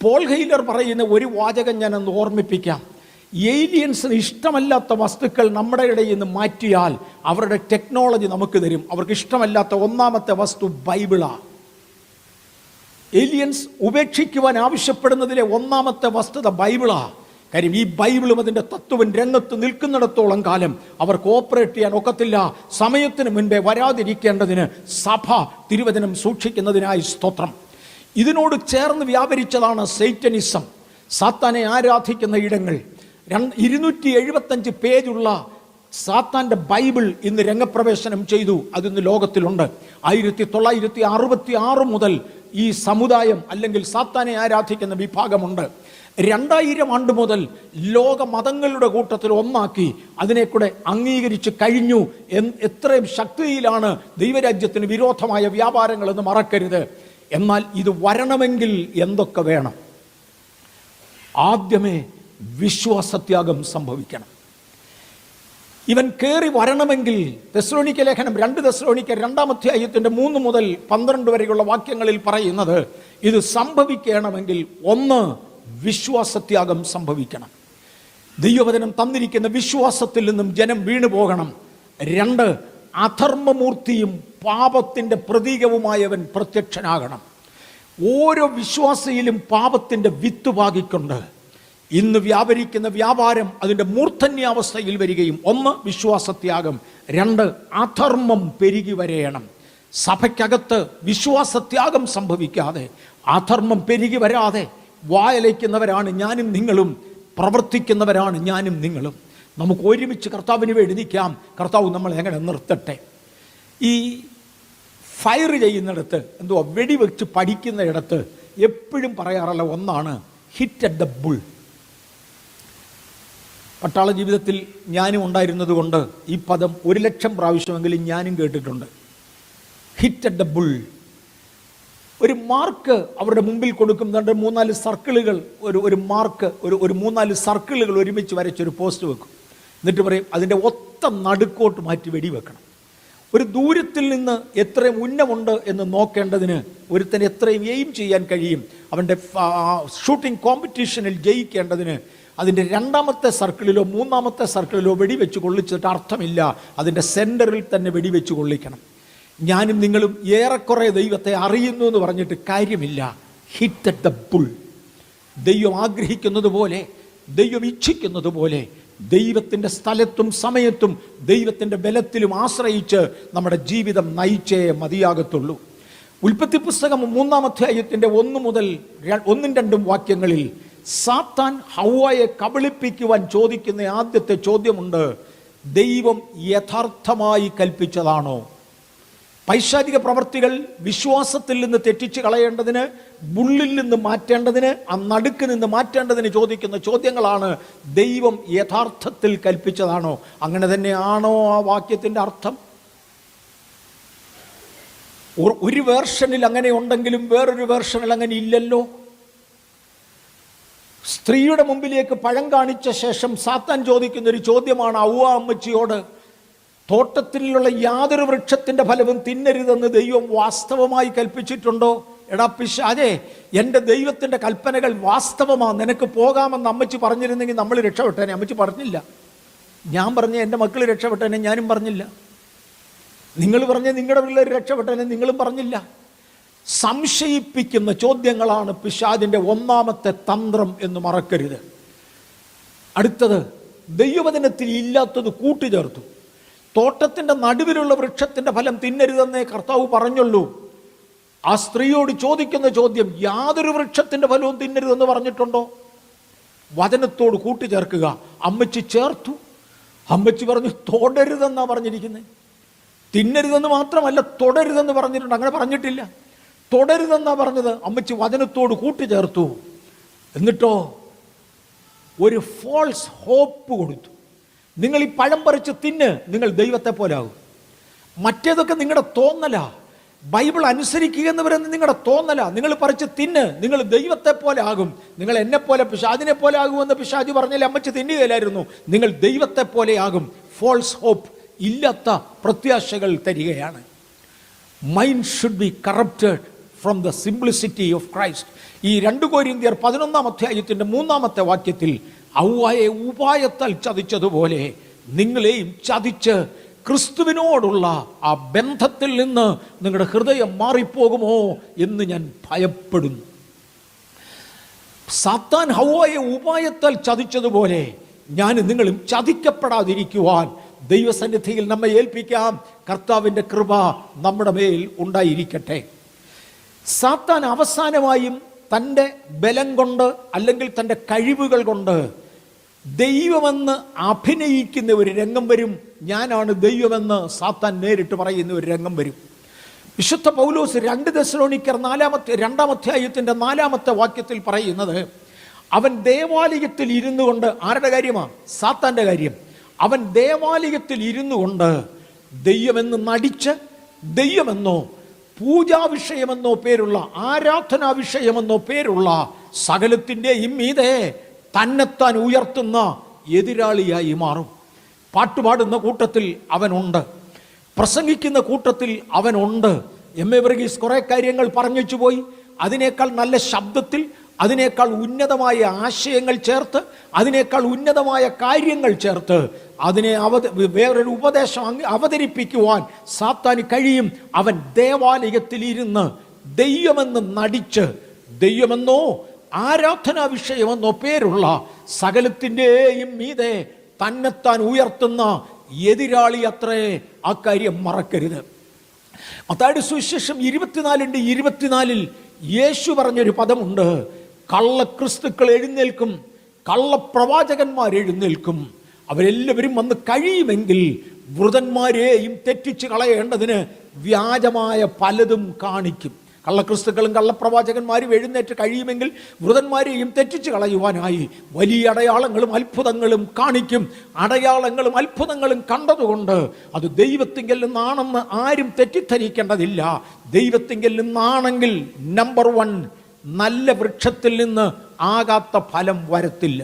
പോൾ ഹെയ്ലർ പറയുന്ന ഒരു വാചകം ഞാനൊന്ന് ഓർമ്മിപ്പിക്കാം. ഏലിയൻസിന് ഇഷ്ടമല്ലാത്ത വസ്തുക്കൾ നമ്മുടെ ഇടയിൽ നിന്ന് മാറ്റിയാൽ അവരുടെ ടെക്നോളജി നമുക്ക് തരും. അവർക്ക് ഇഷ്ടമല്ലാത്ത ഒന്നാമത്തെ വസ്തു ബൈബിളാണ്. ഏലിയൻസ് ഉപേക്ഷിക്കുവാൻ ആവശ്യപ്പെടുന്നതിലെ ഒന്നാമത്തെ വസ്തുത ബൈബിളാണ്. കാര്യം ഈ ബൈബിളും അതിൻ്റെ തത്വവും രംഗത്ത് നിൽക്കുന്നിടത്തോളം കാലം അവർക്ക് ഓപ്പറേറ്റ് ചെയ്യാൻ ഒക്കത്തില്ല. സമയത്തിന് മുൻപേ വരാതിരിക്കേണ്ടതിന് സഭ തിരുവചനം സൂക്ഷിക്കുന്നതിനായി സ്തോത്രം. ഇതിനോട് ചേർന്ന് വ്യാപരിച്ചതാണ് സൈറ്റനിസം, സാത്താനെ ആരാധിക്കുന്ന ഇടങ്ങൾ. 275 പേജുള്ള സാത്താൻ്റെ ബൈബിൾ ഇന്ന് രംഗപ്രവേശനം ചെയ്തു. അതിന്ന് ലോകത്തിലുണ്ട്. 1966 മുതൽ ഈ സമുദായം അല്ലെങ്കിൽ സാത്താനെ ആരാധിക്കുന്ന വിഭാഗമുണ്ട്. 2000 ആണ്ട് മുതൽ ലോക മതങ്ങളുടെ കൂട്ടത്തിൽ ഒന്നാക്കി അതിനെ കൂടെ അംഗീകരിച്ച് കഴിഞ്ഞു. എത്രയും ശക്തിയിലാണ് ദൈവരാജ്യത്തിന് വിരോധമായ വ്യാപാരങ്ങളെന്ന് മറക്കരുത്. എന്നാൽ ഇത് വരണമെങ്കിൽ എന്തൊക്കെ വേണം? ആദ്യമേ വിശ്വാസത്യാഗം സംഭവിക്കണം. ഇവൻ കയറി വരണമെങ്കിൽ തെസ്സലോനിക്ക ലേഖനം 2 തെസ്സലോനിക്ക 2-ാം അധ്യായത്തിൻ്റെ 3 മുതൽ 12 വരെയുള്ള വാക്യങ്ങളിൽ പറയുന്നത്, ഇത് സംഭവിക്കണമെങ്കിൽ 1 വിശ്വാസത്യാഗം സംഭവിക്കണം. ദൈവവചനം തന്നിരിക്കുന്ന വിശ്വാസത്തിൽ നിന്നും ജനം വീണു പോകണം. 2 അധർമ്മമൂർത്തിയും പാപത്തിൻ്റെ പ്രതീകവുമായവൻ പ്രത്യക്ഷനാകണം. ഓരോ വിശ്വാസിയിലും പാപത്തിൻ്റെ വിത്ത് പാകിക്കൊണ്ട് ഇന്ന് വ്യാപരിക്കുന്ന വ്യാപാരം അതിൻ്റെ മൂർധന്യാവസ്ഥയിൽ വരികയും 1 വിശ്വാസത്യാഗം, 2 അധർമ്മം പെരുകി വരയണം. സഭയ്ക്കകത്ത് വിശ്വാസത്യാഗം സംഭവിക്കാതെ അധർമ്മം പെരുകി വരാതെ വായലയ്ക്കുന്നവരാണ് ഞാനും നിങ്ങളും, പ്രവർത്തിക്കുന്നവരാണ് ഞാനും നിങ്ങളും. നമുക്ക് ഒരുമിച്ച് കർത്താവിന് വേണ്ടി നിൽക്കാം. കർത്താവ് നമ്മളെ എങ്ങനെ നിർത്തട്ടെ. ഈ ഫയർ ചെയ്യുന്നിടത്ത്, എന്തുവാ, വെടിവെച്ച് പഠിക്കുന്നിടത്ത് എപ്പോഴും പറയാറുള്ള ഒന്നാണ് ഹിറ്റ് അറ്റ് ദ ബുൾ. പട്ടാള ജീവിതത്തിൽ ഞാനും ഉണ്ടായിരുന്നത് കൊണ്ട് ഈ പദം 1,00,000 പ്രാവശ്യമെങ്കിലും ഞാനും കേട്ടിട്ടുണ്ട്. Hit at the bull. ഒരു മാർക്ക് അവരുടെ മുമ്പിൽ കൊടുക്കുന്നുണ്ട്. 3-4 സർക്കിളുകൾ, ഒരു മാർക്ക്, ഒരു 3-4 സർക്കിളുകൾ ഒരുമിച്ച് വരച്ചൊരു പോസ്റ്റ് വെക്കും. എന്നിട്ട് പറയും അതിൻ്റെ ഒത്ത നടുക്കോട്ട് മാറ്റി വെടിവെക്കണം. ഒരു ദൂരത്തിൽ നിന്ന് എത്രയും ഉന്നമുണ്ട് എന്ന് നോക്കേണ്ടതിന് ഒരുത്തന് എത്രയും എയിം ചെയ്യാൻ കഴിയും, അവൻ്റെ ഷൂട്ടിംഗ് കോമ്പറ്റീഷനിൽ ജയിക്കേണ്ടതിന് അതിൻ്റെ 2ാമത്തെ സർക്കിളിലോ 3ാമത്തെ സർക്കിളിലോ വെടിവെച്ച് കൊള്ളിച്ചിട്ട് അർത്ഥമില്ല. അതിൻ്റെ സെൻറ്ററിൽ തന്നെ വെടിവെച്ച് കൊള്ളിക്കണം. ഞാനും നിങ്ങളും ഏറെക്കുറെ ദൈവത്തെ അറിയുന്നു എന്ന് പറഞ്ഞിട്ട് കാര്യമില്ല. Hit at the bull. ദൈവം ആഗ്രഹിക്കുന്നത് പോലെ, ദൈവം ഇച്ഛിക്കുന്നത് പോലെ, ദൈവത്തിൻ്റെ സ്ഥലത്തും സമയത്തും ദൈവത്തിൻ്റെ ബലത്തിലും ആശ്രയിച്ച് നമ്മുടെ ജീവിതം നയിച്ചേ മതിയാകത്തുള്ളൂ. ഉൽപ്പത്തി പുസ്തകം 3-ാം അധ്യായത്തിൻ്റെ 1 മുതൽ 1-2 വാക്യങ്ങളിൽ സാത്താൻ ഹവ്വായെ കബളിപ്പിക്കുവാൻ ചോദിക്കുന്ന ആദ്യത്തെ ചോദ്യമുണ്ട്: ദൈവം യഥാർത്ഥമായി കൽപ്പിച്ചതാണോ? പൈശാചിക പ്രവർത്തികൾ വിശ്വാസത്തിൽ നിന്ന് തെറ്റിച്ച് കളയേണ്ടതിന്, ബുള്ളിൽ നിന്ന് മാറ്റേണ്ടതിന്, ആ നടുക്ക് നിന്ന് മാറ്റേണ്ടതിന് ചോദിക്കുന്ന ചോദ്യങ്ങളാണ്. ദൈവം യഥാർത്ഥത്തിൽ കൽപ്പിച്ചതാണോ? അങ്ങനെ തന്നെയാണോ ആ വാക്യത്തിൻ്റെ അർത്ഥം? ഒരു വേർഷനിൽ അങ്ങനെ ഉണ്ടെങ്കിലും വേറൊരു വേർഷനിൽ അങ്ങനെ ഇല്ലല്ലോ. സ്ത്രീയുടെ മുമ്പിലേക്ക് പഴം കാണിച്ച ശേഷം സാത്താൻ ചോദിക്കുന്ന ഒരു ചോദ്യമാണ് ഹവ്വ അമ്മച്ചിയോട്: തോട്ടത്തിലുള്ള യാതൊരു വൃക്ഷത്തിൻ്റെ ഫലവും തിന്നരുതെന്ന് ദൈവം വാസ്തവമായി കൽപ്പിച്ചിട്ടുണ്ടോ? എടാ പിശാചേ, എൻ്റെ ദൈവത്തിൻ്റെ കൽപ്പനകൾ വാസ്തവമാണ്, നിനക്ക് പോകാമെന്ന് അമ്മച്ചി പറഞ്ഞിരുന്നെങ്കിൽ നമ്മൾ രക്ഷപ്പെട്ടേനെ. അമ്മച്ചി പറഞ്ഞില്ല. ഞാൻ പറഞ്ഞ എൻ്റെ മക്കൾ രക്ഷപ്പെട്ടേനെ, ഞാനും പറഞ്ഞില്ല. നിങ്ങൾ പറഞ്ഞ നിങ്ങളുടെ പിള്ളേർ രക്ഷപ്പെട്ടേനെ, നിങ്ങളും പറഞ്ഞില്ല. സംശയിപ്പിക്കുന്ന ചോദ്യങ്ങളാണ് പിശാചിൻ്റെ 1ാമത്തെ തന്ത്രം എന്ന് മറക്കരുത്. അടുത്തത്, ദൈവവചനത്തിൽ ഇല്ലാത്തത് കൂട്ടിച്ചേർത്തു. തോട്ടത്തിൻ്റെ നടുവിലുള്ള വൃക്ഷത്തിൻ്റെ ഫലം തിന്നരുതെന്നേ കർത്താവ് പറഞ്ഞുള്ളൂ. ആ സ്ത്രീയോട് ചോദിക്കുന്ന ചോദ്യം: യാതൊരു വൃക്ഷത്തിൻ്റെ ഫലവും തിന്നരുതെന്ന് പറഞ്ഞിട്ടുണ്ടോ? വചനത്തോട് കൂട്ടിച്ചേർക്കുക. അമ്മച്ചി ചേർത്തു. അമ്മച്ചി പറഞ്ഞു തൊടരുതെന്നാണ് പറഞ്ഞിരിക്കുന്നത്. തിന്നരുതെന്ന് മാത്രമല്ല, തൊടരുതെന്ന് പറഞ്ഞിട്ടുണ്ട്. അങ്ങനെ പറഞ്ഞിട്ടില്ല, തൊടരുതെന്നാണ് പറഞ്ഞത്. അമ്മച്ചി വചനത്തോട് കൂട്ടിച്ചേർത്തു. എന്നിട്ടോ ഒരു ഫോൾസ് ഹോപ്പ് കൊടുത്തു. നിങ്ങൾ ഈ പഴം പറിച്ച് തിന്ന്, നിങ്ങൾ ദൈവത്തെ പോലെ ആകും. മറ്റേതൊക്കെ നിങ്ങളുടെ തോന്നല. ബൈബിൾ അനുസരിക്കുക എന്ന് പറയുന്നത് നിങ്ങളുടെ തോന്നല. നിങ്ങൾ പറിച്ച് തിന്ന്, നിങ്ങൾ ദൈവത്തെ പോലെ ആകും. നിങ്ങൾ എന്നെ പോലെ പിശാചിനെ പോലെ ആകുമെന്ന് പിശാചി പറഞ്ഞാൽ അമ്മച്ചി തിന്നുകയില്ലായിരുന്നു. നിങ്ങൾ ദൈവത്തെ പോലെ ആകും. ഫോൾസ് ഹോപ്പ്, ഇല്ലാത്ത പ്രത്യാശകൾ തരികയാണ്. Mind should be corrupted from the simplicity of Christ. ഈ 2 കൊരിന്ത്യർ 11-ാം അധ്യായത്തിൻ്റെ 3-ാമത്തെ വാക്യത്തിൽ ഹവ്വായെ ഉപായത്താൽ ചതിച്ചതുപോലെ നിങ്ങളെയും ചതിച്ച് ക്രിസ്തുവിനോടുള്ള ആ ബന്ധത്തിൽ നിന്ന് നിങ്ങളുടെ ഹൃദയം മാറിപ്പോകുമോ എന്ന് ഞാൻ ഭയപ്പെടുന്നു. സാത്താൻ ഹവ്വായെ ഉപായത്താൽ ചതിച്ചതുപോലെ ഞാൻ നിങ്ങളും ചതിക്കപ്പെടാതിരിക്കുവാൻ ദൈവസന്നിധിയിൽ നമ്മെ ഏൽപ്പിക്കാം. കർത്താവിൻ്റെ കൃപ നമ്മുടെ മേൽ ഉണ്ടായിരിക്കട്ടെ. സാത്താൻ അവസാനമായും തൻ്റെ ബലം കൊണ്ട് അല്ലെങ്കിൽ തൻ്റെ കഴിവുകൾ കൊണ്ട് ദൈവമെന്ന് അഭിനയിക്കുന്ന ഒരു രംഗം വരും. ഞാനാണ് ദൈവമെന്ന് സാത്താൻ നേരിട്ട് പറയുന്ന ഒരു രംഗം വരും. വിശുദ്ധ പൗലോസ് 2 തെസ്സലോനിക്കർ 2-ാം അധ്യായത്തിൻ്റെ 4-ാമത്തെ വാക്യത്തിൽ പറയുന്നത്, അവൻ ദേവാലയത്തിൽ ഇരുന്നു കൊണ്ട്, ആരുടെ കാര്യമാണ്? സാത്താൻ്റെ കാര്യം. അവൻ ദേവാലയത്തിൽ ഇരുന്നു കൊണ്ട് ദൈവമെന്ന് നടിച്ച്, ദൈവമെന്നോ പൂജാവിഷയമെന്നോ പേരുള്ള, ആരാധനാ വിഷയമെന്നോ പേരുള്ള സകലത്തിൻ്റെയും മീതെ തന്നെത്താൻ ഉയർത്തുന്ന എതിരാളിയായി മാറും. പാട്ടുപാടുന്ന കൂട്ടത്തിൽ അവനുണ്ട്, പ്രസംഗിക്കുന്ന കൂട്ടത്തിൽ അവനുണ്ട്. എം.എ. വർഗീസ് കുറേ കാര്യങ്ങൾ പറഞ്ഞു പോയി. അതിനേക്കാൾ നല്ല ശബ്ദത്തിൽ, അതിനേക്കാൾ ഉന്നതമായ ആശയങ്ങൾ ചേർത്ത്, അതിനേക്കാൾ ഉന്നതമായ കാര്യങ്ങൾ ചേർത്ത് അതിനെ വേറൊരു ഉപദേശം അവതരിപ്പിക്കുവാൻ സാത്താന് കഴിയും. അവൻ ദേവാലയത്തിൽ ഇരുന്ന് ദൈവമെന്ന് നടിച്ച്, ദൈവമെന്നോ ആരാധനാ വിഷയമെന്നോ പേരുള്ള സകലത്തിൻ്റെയും മീതെ തന്നെത്താൻ ഉയർത്തുന്ന എതിരാളി അത്രേ. ആ കാര്യം മറക്കരുത്. മത്തായിയുടെ സുവിശേഷം 24:24 യേശു പറഞ്ഞൊരു പദമുണ്ട്: കള്ളക്രിസ്തുക്കൾ എഴുന്നേൽക്കും, കള്ളപ്രവാചകന്മാർ എഴുന്നേൽക്കും. അവരെല്ലാവരും വന്ന് കഴിയുമെങ്കിൽ വൃതന്മാരെയും തെറ്റിച്ച് കളയേണ്ടതിന് വ്യാജമായ പലതും കാണിക്കും. കള്ളക്രിസ്തുക്കളും കള്ളപ്രവാചകന്മാരും എഴുന്നേറ്റ് കഴിയുമെങ്കിൽ വൃതന്മാരെയും തെറ്റിച്ച് കളയുവാനായി വലിയ അടയാളങ്ങളും അത്ഭുതങ്ങളും കാണിക്കും. അടയാളങ്ങളും അത്ഭുതങ്ങളും കണ്ടതുകൊണ്ട് അത് ദൈവത്തിങ്കൽ നിന്നാണെന്ന് ആരും തെറ്റിദ്ധരിക്കേണ്ടതില്ല. ദൈവത്തിങ്കൽ നിന്നാണെങ്കിൽ നമ്പർ 1, നല്ല വൃക്ഷത്തിൽ നിന്ന് ആകാത്ത ഫലം വരത്തില്ല.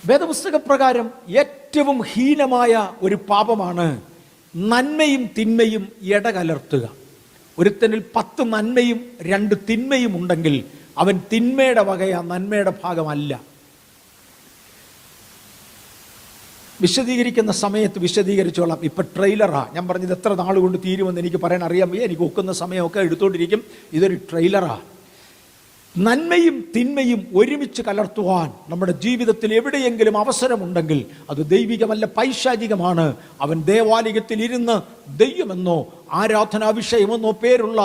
വേദപുസ്തകപ്രകാരം ഏറ്റവും ഹീനമായ ഒരു പാപമാണ് നന്മയും തിന്മയും ഇടകലർത്തുക. ഒരുത്തനിൽ 10 നന്മയും 2 തിന്മയും ഉണ്ടെങ്കിൽ അവൻ തിന്മയുടെ വകയാ, നന്മയുടെ ഭാഗമല്ല. വിശദീകരിക്കുന്ന സമയത്ത് വിശദീകരിച്ചോളാം. ഇപ്പം ട്രെയിലറാ ഞാൻ പറഞ്ഞത്. എത്ര നാളുകൊണ്ട് തീരുമെന്ന് എനിക്ക് പറയാൻ അറിയാൻ വയ്യ. എനിക്ക് ഒക്കുന്ന സമയമൊക്കെ എടുത്തുകൊണ്ടിരിക്കും. ഇതൊരു ട്രെയിലറാ. നന്മയും തിന്മയും ഒരുമിച്ച് കലർത്തുവാൻ നമ്മുടെ ജീവിതത്തിൽ എവിടെയെങ്കിലും അവസരമുണ്ടെങ്കിൽ അത് ദൈവികമല്ല, പൈശാചികമാണ്. അവൻ ദേവാലയത്തിൽ ഇരുന്ന് ദൈവമെന്നോ ആരാധനാ വിഷയമെന്നോ പേരുള്ള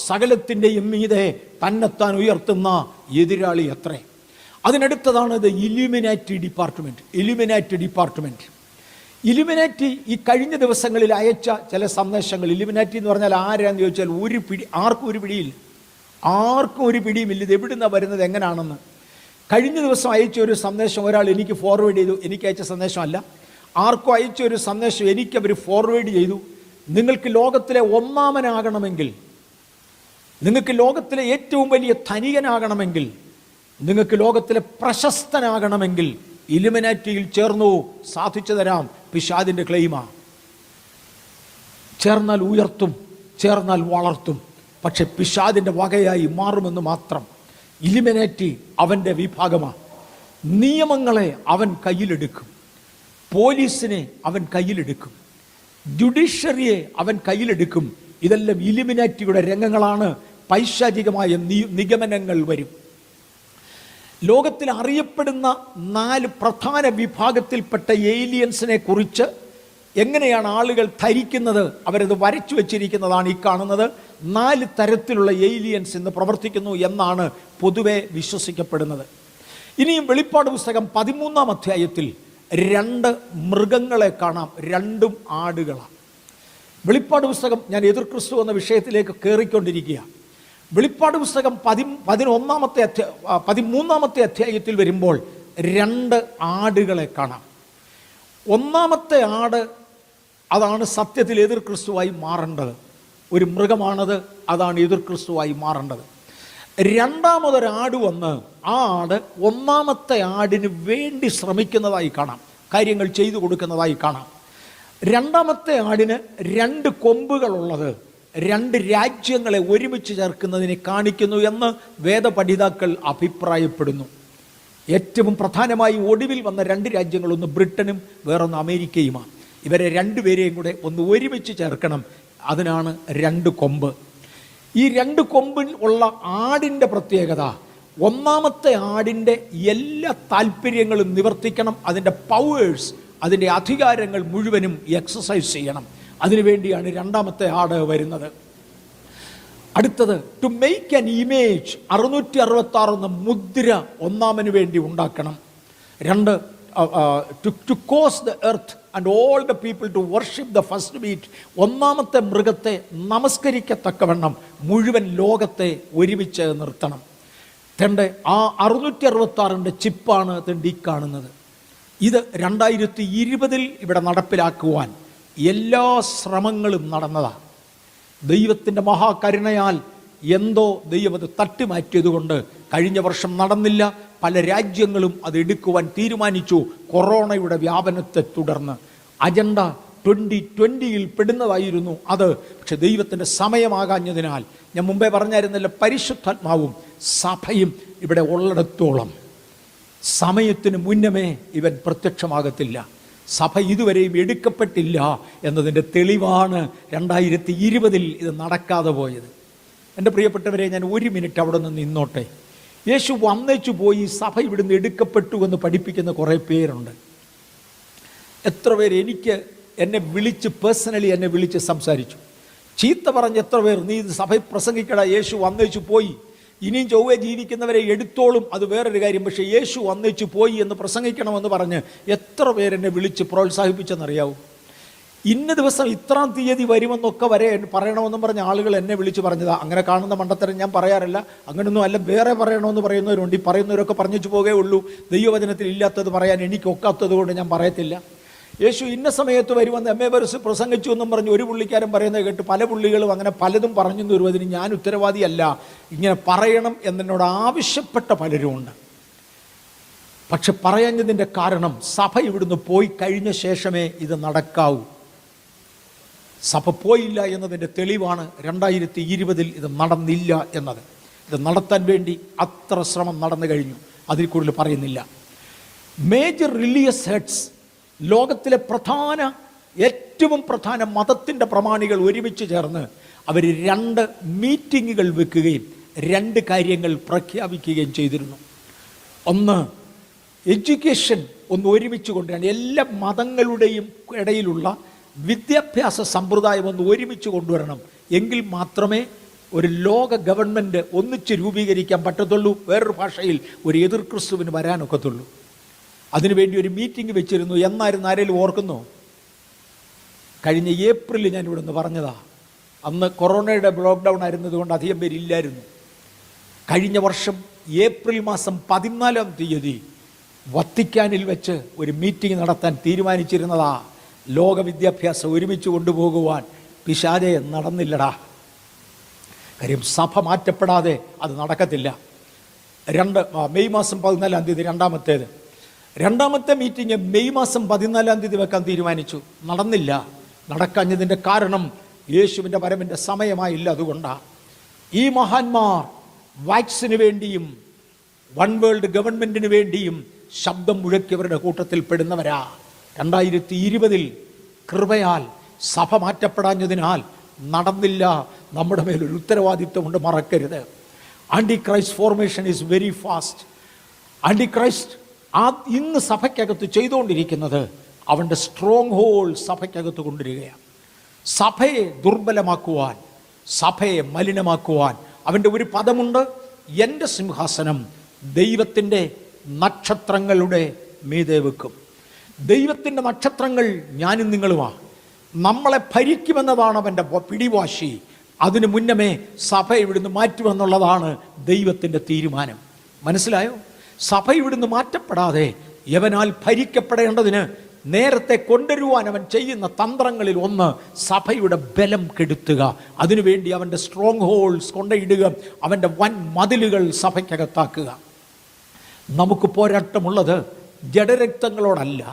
സകലത്തിൻ്റെയും മീതെ തന്നെത്താൻ ഉയർത്തുന്ന എതിരാളി അത്രേ. അതിനടുത്തതാണ് ഇത് ഇലുമിനാറ്റി ഡിപ്പാർട്ട്മെൻറ്റ്. ഇലുമിനാറ്റി ഈ കഴിഞ്ഞ ദിവസങ്ങളിൽ അയച്ച ചില സന്ദേശങ്ങൾ. ഇലുമിനാറ്റി എന്ന് പറഞ്ഞാൽ ആരാന്ന് ചോദിച്ചാൽ ആർക്കും ഒരു പിടിയുമില്ല. ഇത് എവിടുന്നാണ് വരുന്നത്, എങ്ങനെയാണെന്ന്. കഴിഞ്ഞ ദിവസം അയച്ച ഒരു സന്ദേശം ഒരാൾ എനിക്ക് ഫോർവേഡ് ചെയ്തു. എനിക്ക് അയച്ച സന്ദേശമല്ല, ആർക്കും അയച്ച ഒരു സന്ദേശം എനിക്കവർ ഫോർവേഡ് ചെയ്തു. നിങ്ങൾക്ക് ലോകത്തിലെ ഒന്നാമനാകണമെങ്കിൽ, നിങ്ങൾക്ക് ലോകത്തിലെ ഏറ്റവും വലിയ ധനികനാകണമെങ്കിൽ, നിങ്ങൾക്ക് ലോകത്തിലെ പ്രശസ്തനാകണമെങ്കിൽ ഇലുമിനാറ്റിയിൽ ചേർന്നു, സാധിച്ചു തരാം. പിശാചിൻ്റെ ക്ലെയിമാ. ചേർന്നാൽ ഉയർത്തും, ചേർന്നാൽ വളർത്തും. പക്ഷെ പിശാചിൻ്റെ വകയായി മാറുമെന്ന് മാത്രം. ഇലുമിനാറ്റി അവൻ്റെ വിഭാഗമാണ്. നിയമങ്ങളെ അവൻ കയ്യിലെടുക്കും, പോലീസിനെ അവൻ കയ്യിലെടുക്കും, ജുഡീഷ്യറിയെ അവൻ കയ്യിലെടുക്കും. ഇതെല്ലാം ഇലുമിനാറ്റിയുടെ രംഗങ്ങളാണ്. പൈശാചികമായ നിഗമനങ്ങൾ വരും. ലോകത്തിൽ അറിയപ്പെടുന്ന 4 പ്രധാന വിഭാഗത്തിൽപ്പെട്ട ഏലിയൻസിനെ കുറിച്ച് എങ്ങനെയാണ് ആളുകൾ ധരിക്കുന്നത്, അവരത് വരച്ചു വച്ചിരിക്കുന്നതാണ് ഈ കാണുന്നത്. 4 തരത്തിലുള്ള ഏലിയൻസ് ഇന്ന് പ്രവർത്തിക്കുന്നു എന്നാണ് പൊതുവെ വിശ്വസിക്കപ്പെടുന്നത്. ഇനിയും വെളിപ്പാട് പുസ്തകം 13-ാം അധ്യായത്തിൽ 2 മൃഗങ്ങളെ കാണാം, 2 ആടുകളാണ്. വെളിപ്പാട് പുസ്തകം, ഞാൻ എതിർ ക്രിസ്തു എന്ന വിഷയത്തിലേക്ക് കയറിക്കൊണ്ടിരിക്കുക. വെളിപ്പാട് പുസ്തകം 13-ാമത്തെ അധ്യായത്തിൽ വരുമ്പോൾ 2 ആടുകളെ കാണാം. 1-ാമത്തെ ആട് അതാണ് സത്യത്തിൽ എതിർ ക്രിസ്തുവായി മാറേണ്ടത്. ഒരു മൃഗമാണത്, അതാണ് എതിർ ക്രിസ്തുവായി മാറേണ്ടത്. 2-മതൊരാട് വന്ന് ആ ആട് 1-ാമത്തെ ആടിന് വേണ്ടി ശ്രമിക്കുന്നതായി കാണാം, കാര്യങ്ങൾ ചെയ്തു കൊടുക്കുന്നതായി കാണാം. 2-ാമത്തെ ആടിന് 2 കൊമ്പുകളുള്ളത് 2 രാജ്യങ്ങളെ ഒരുമിച്ച് ചേർക്കുന്നതിനെ കാണിക്കുന്നു എന്ന് വേദപണ്ഡിതാക്കൾ അഭിപ്രായപ്പെടുന്നു. ഏറ്റവും പ്രധാനമായി ഒടുവിൽ വന്ന 2 രാജ്യങ്ങൾ, ഒന്ന് ബ്രിട്ടനും വേറൊന്ന് അമേരിക്കയുമാണ്. ഇവരെ 2 പേരെയും കൂടെ ഒന്ന് ഒരുമിച്ച് ചേർക്കണം. അതിനാണ് 2 കൊമ്പ്. ഈ 2 കൊമ്പിൽ ഉള്ള ആടിൻ്റെ പ്രത്യേകത, 1-ാമത്തെ ആടിൻ്റെ എല്ലാ താല്പര്യങ്ങളും നിവർത്തിക്കണം. അതിൻ്റെ പവേഴ്സ്, അതിൻ്റെ അധികാരങ്ങൾ മുഴുവനും എക്സസൈസ് ചെയ്യണം. അതിനുവേണ്ടിയാണ് 2-ാമത്തെ ആട് വരുന്നത്. അടുത്തത് ടു മേക്ക് ആൻ ഇമേജ്, 666 മുദ്ര 1-ാമന് വേണ്ടി ഉണ്ടാക്കണം. 2 to cause the earth and all the people to worship the first beast. 1-ാമത്തെ മൃഗത്തെ നമസ്കരിക്കത്തക്കവണ്ണം മുഴുവൻ ലോകത്തെ ഒരുമിച്ച് നിർത്തണം. ആ 666 ചിപ്പാണ് ഈ കാണുന്നത്. ഇത് 2020 ഇവിടെ നടപ്പിലാക്കുവാൻ എല്ലാ ശ്രമങ്ങളും നടന്നതാണ്. ദൈവത്തിൻ്റെ മഹാകരുണയാൽ എന്തോ ദൈവം അത് തട്ടിമാറ്റിയതുകൊണ്ട് കഴിഞ്ഞ വർഷം നടന്നില്ല. പല രാജ്യങ്ങളും അത് എടുക്കുവാൻ തീരുമാനിച്ചു കൊറോണയുടെ വ്യാപനത്തെ തുടർന്ന്. അജണ്ട 2020 പെടുന്നതായിരുന്നു അത്. പക്ഷെ ദൈവത്തിൻ്റെ സമയമാകാഞ്ഞതിനാൽ, ഞാൻ മുമ്പേ പറഞ്ഞായിരുന്നില്ല, പരിശുദ്ധാത്മാവും സഭയും ഇവിടെ ഉള്ളിടത്തോളം സമയത്തിന് മുന്നമേ ഇവൻ പ്രത്യക്ഷമാകത്തില്ല. സഭ ഇതുവരെയും എടുക്കപ്പെട്ടില്ല എന്നതിൻ്റെ തെളിവാണ് 2020 ഇത് നടക്കാതെ പോയത്. എൻ്റെ പ്രിയപ്പെട്ടവരെ, ഞാൻ 1 മിനിറ്റ് അവിടെ നിന്ന് നിന്നോട്ടെ. യേശു വന്നേച്ചു പോയി, സഭ ഇവിടുന്ന് എടുക്കപ്പെട്ടു എന്ന് പഠിപ്പിക്കുന്ന കുറേ പേരുണ്ട്. എത്ര പേര് എന്നെ വിളിച്ച് പേഴ്സണലി എന്നെ വിളിച്ച് സംസാരിച്ചു. ചീത്ത പറഞ്ഞ് എത്ര പേർ, നീ ഇത് സഭയിൽ പ്രസംഗിക്കടാ, യേശു വന്നേച്ചു പോയി, ഇനിയും ചൊവ്വേ ജീവിക്കുന്നവരെ എടുത്തോളും, അത് വേറൊരു കാര്യം, പക്ഷേ യേശു വന്നേച്ചു പോയി എന്ന് പ്രസംഗിക്കണമെന്ന് പറഞ്ഞ് എത്ര പേരെന്നെ വിളിച്ച് പ്രോത്സാഹിപ്പിച്ചെന്നറിയാവൂ. ഇന്ന ദിവസം ഇത്രാം തീയതി വരുമെന്നൊക്കെ വരെ പറയണമെന്നും പറഞ്ഞ ആളുകൾ എന്നെ വിളിച്ച് പറഞ്ഞതാ. അങ്ങനെ കാണുന്ന മണ്ടത്തരം ഞാൻ പറയാറില്ല. അങ്ങനെയൊന്നും അല്ല, വേറെ പറയണമെന്ന് പറയുന്നവരുണ്ട്. ഈ പറയുന്നവരൊക്കെ പറഞ്ഞു പോകേ ഉള്ളൂ. ദൈവവചനത്തിൽ ഇല്ലാത്തത് പറയാൻ എനിക്ക് ഒക്കാത്തത് കൊണ്ട് ഞാൻ പറയത്തില്ല. യേശു ഇന്ന സമയത്ത് വരുമെന്ന് എമ്മേബർസ് പ്രസംഗിച്ചു എന്നും പറഞ്ഞ് ഒരു പുള്ളിക്കാരൻ പറയുന്നത് കേട്ട് പല പുള്ളികളും അങ്ങനെ പലതും പറഞ്ഞു തരുവതിന് ഞാൻ ഉത്തരവാദിയല്ല. ഇങ്ങനെ പറയണം എന്നോട് ആവശ്യപ്പെട്ട പലരുമുണ്ട്. പക്ഷെ പറയാഞ്ഞതിൻ്റെ കാരണം സഭ ഇവിടുന്ന് പോയി കഴിഞ്ഞ ശേഷമേ ഇത് നടക്കാവൂ. സഭ പോയില്ല എന്നതിൻ്റെ തെളിവാണ് 2020 ഇത് നടന്നില്ല എന്നത്. ഇത് നടത്താൻ വേണ്ടി അത്ര ശ്രമം നടന്നു കഴിഞ്ഞു. അതിൽ കൂടുതൽ പറയുന്നില്ല. മേജർ റിലീജിയസ് ഹെഡ്സ്, ലോകത്തിലെ ഏറ്റവും പ്രധാന മതത്തിൻ്റെ പ്രമാണികൾ ഒരുമിച്ച് ചേർന്ന് അവർ 2 മീറ്റിങ്ങുകൾ വെക്കുകയും 2 കാര്യങ്ങൾ പ്രഖ്യാപിക്കുകയും ചെയ്തിരുന്നു. ഒന്ന്, എഡ്യൂക്കേഷൻ ഒന്ന് ഒരുമിച്ച് കൊണ്ടുവരാൻ, എല്ലാ മതങ്ങളുടെയും ഇടയിലുള്ള വിദ്യാഭ്യാസ സമ്പ്രദായം ഒന്ന് ഒരുമിച്ച് കൊണ്ടുവരണം. എങ്കിൽ മാത്രമേ ഒരു ലോക ഗവൺമെൻറ് ഒന്നിച്ച് രൂപീകരിക്കാൻ പറ്റത്തുള്ളൂ. വേറൊരു ഭാഷയിൽ ഒരു എതിർ ക്രിസ്തുവിന് വരാനൊക്കത്തുള്ളൂ. അതിനുവേണ്ടി ഒരു മീറ്റിംഗ് വെച്ചിരുന്നു. എന്നായിരുന്നു ആരെങ്കിലും ഓർക്കുന്നോ? കഴിഞ്ഞ ഏപ്രിലിൽ ഞാൻ ഇവിടെ നിന്ന് പറഞ്ഞതാ. അന്ന് കൊറോണയുടെ ലോക്ക്ഡൗൺ ആയിരുന്നതുകൊണ്ട് അധികം പേരില്ലായിരുന്നു. കഴിഞ്ഞ വർഷം ഏപ്രിൽ മാസം 14-ാം തീയതി വത്തിക്കാനിൽ വെച്ച് ഒരു മീറ്റിംഗ് നടത്താൻ തീരുമാനിച്ചിരുന്നതാ. ലോക വിദ്യാഭ്യാസം ഒരുമിച്ച് കൊണ്ടുപോകുവാൻ. പിശാചേ, നടന്നില്ലടാ. കാര്യം സഭ മാറ്റപ്പെടാതെ അത് നടക്കത്തില്ല. മെയ് മാസം 14-ാം തീയതി രണ്ടാമത്തെ മീറ്റിംഗ് മെയ് മാസം 14-ാം തീയതി വെക്കാൻ തീരുമാനിച്ചു. നടന്നില്ല. നടക്കാഞ്ഞതിൻ്റെ കാരണം യേശുവിൻ്റെ വരവിൻ്റെ സമയമായില്ല. അതുകൊണ്ടാണ് ഈ മഹാന്മാർ വാക്സിന് വേണ്ടിയും വൺ വേൾഡ് ഗവൺമെൻറ്റിന് വേണ്ടിയും ശബ്ദം മുഴക്കിയവരുടെ കൂട്ടത്തിൽ പെടുന്നവരാ. 2020 കൃപയാൽ സഭ മാറ്റപ്പെടാഞ്ഞതിനാൽ നടന്നില്ല. നമ്മുടെ മേലൊരു ഉത്തരവാദിത്വമുണ്ട്, മറക്കരുത്. Antichrist formation is very fast. Antichrist ഇന്ന് സഭയ്ക്കകത്ത് ചെയ്തുകൊണ്ടിരിക്കുന്നത് അവൻ്റെ സ്ട്രോങ് ഹോൾഡ് സഭയ്ക്കകത്ത് കൊണ്ടുവരികയാണ്. സഭയെ ദുർബലമാക്കുവാൻ, സഭയെ മലിനമാക്കുവാൻ അവൻ്റെ ഒരു പദമുണ്ട്: എൻ്റെ സിംഹാസനം ദൈവത്തിൻ്റെ നക്ഷത്രങ്ങളുടെ മീതെ വെക്കും. ദൈവത്തിൻ്റെ നക്ഷത്രങ്ങൾ ഞാനും നിങ്ങളുമാണ്. നമ്മളെ ഭരിക്കുമെന്നതാണ് അവൻ്റെ പിടിവാശി. അതിനു മുന്നമേ സഭ ഇവിടുന്ന് മാറ്റുമെന്നുള്ളതാണ് ദൈവത്തിൻ്റെ തീരുമാനം. മനസ്സിലായോ? സഭ ഇവിടുന്ന് മാറ്റപ്പെടാതെ യവനാൽ ഭരിക്കപ്പെടേണ്ടതിന് നേരത്തെ കൊണ്ടുവരുവാൻ അവൻ ചെയ്യുന്ന തന്ത്രങ്ങളിൽ ഒന്ന് സഭയുടെ ബലം കെടുത്തുക. അതിനുവേണ്ടി അവൻ്റെ സ്ട്രോങ് ഹോൾഡ്സ് കൊണ്ടിടുക, അവൻ്റെ വൻ മതിലുകൾ സഭയ്ക്കകത്താക്കുക. നമുക്ക് പോരാട്ടമുള്ളത് ജഡരക്തങ്ങളോടല്ല,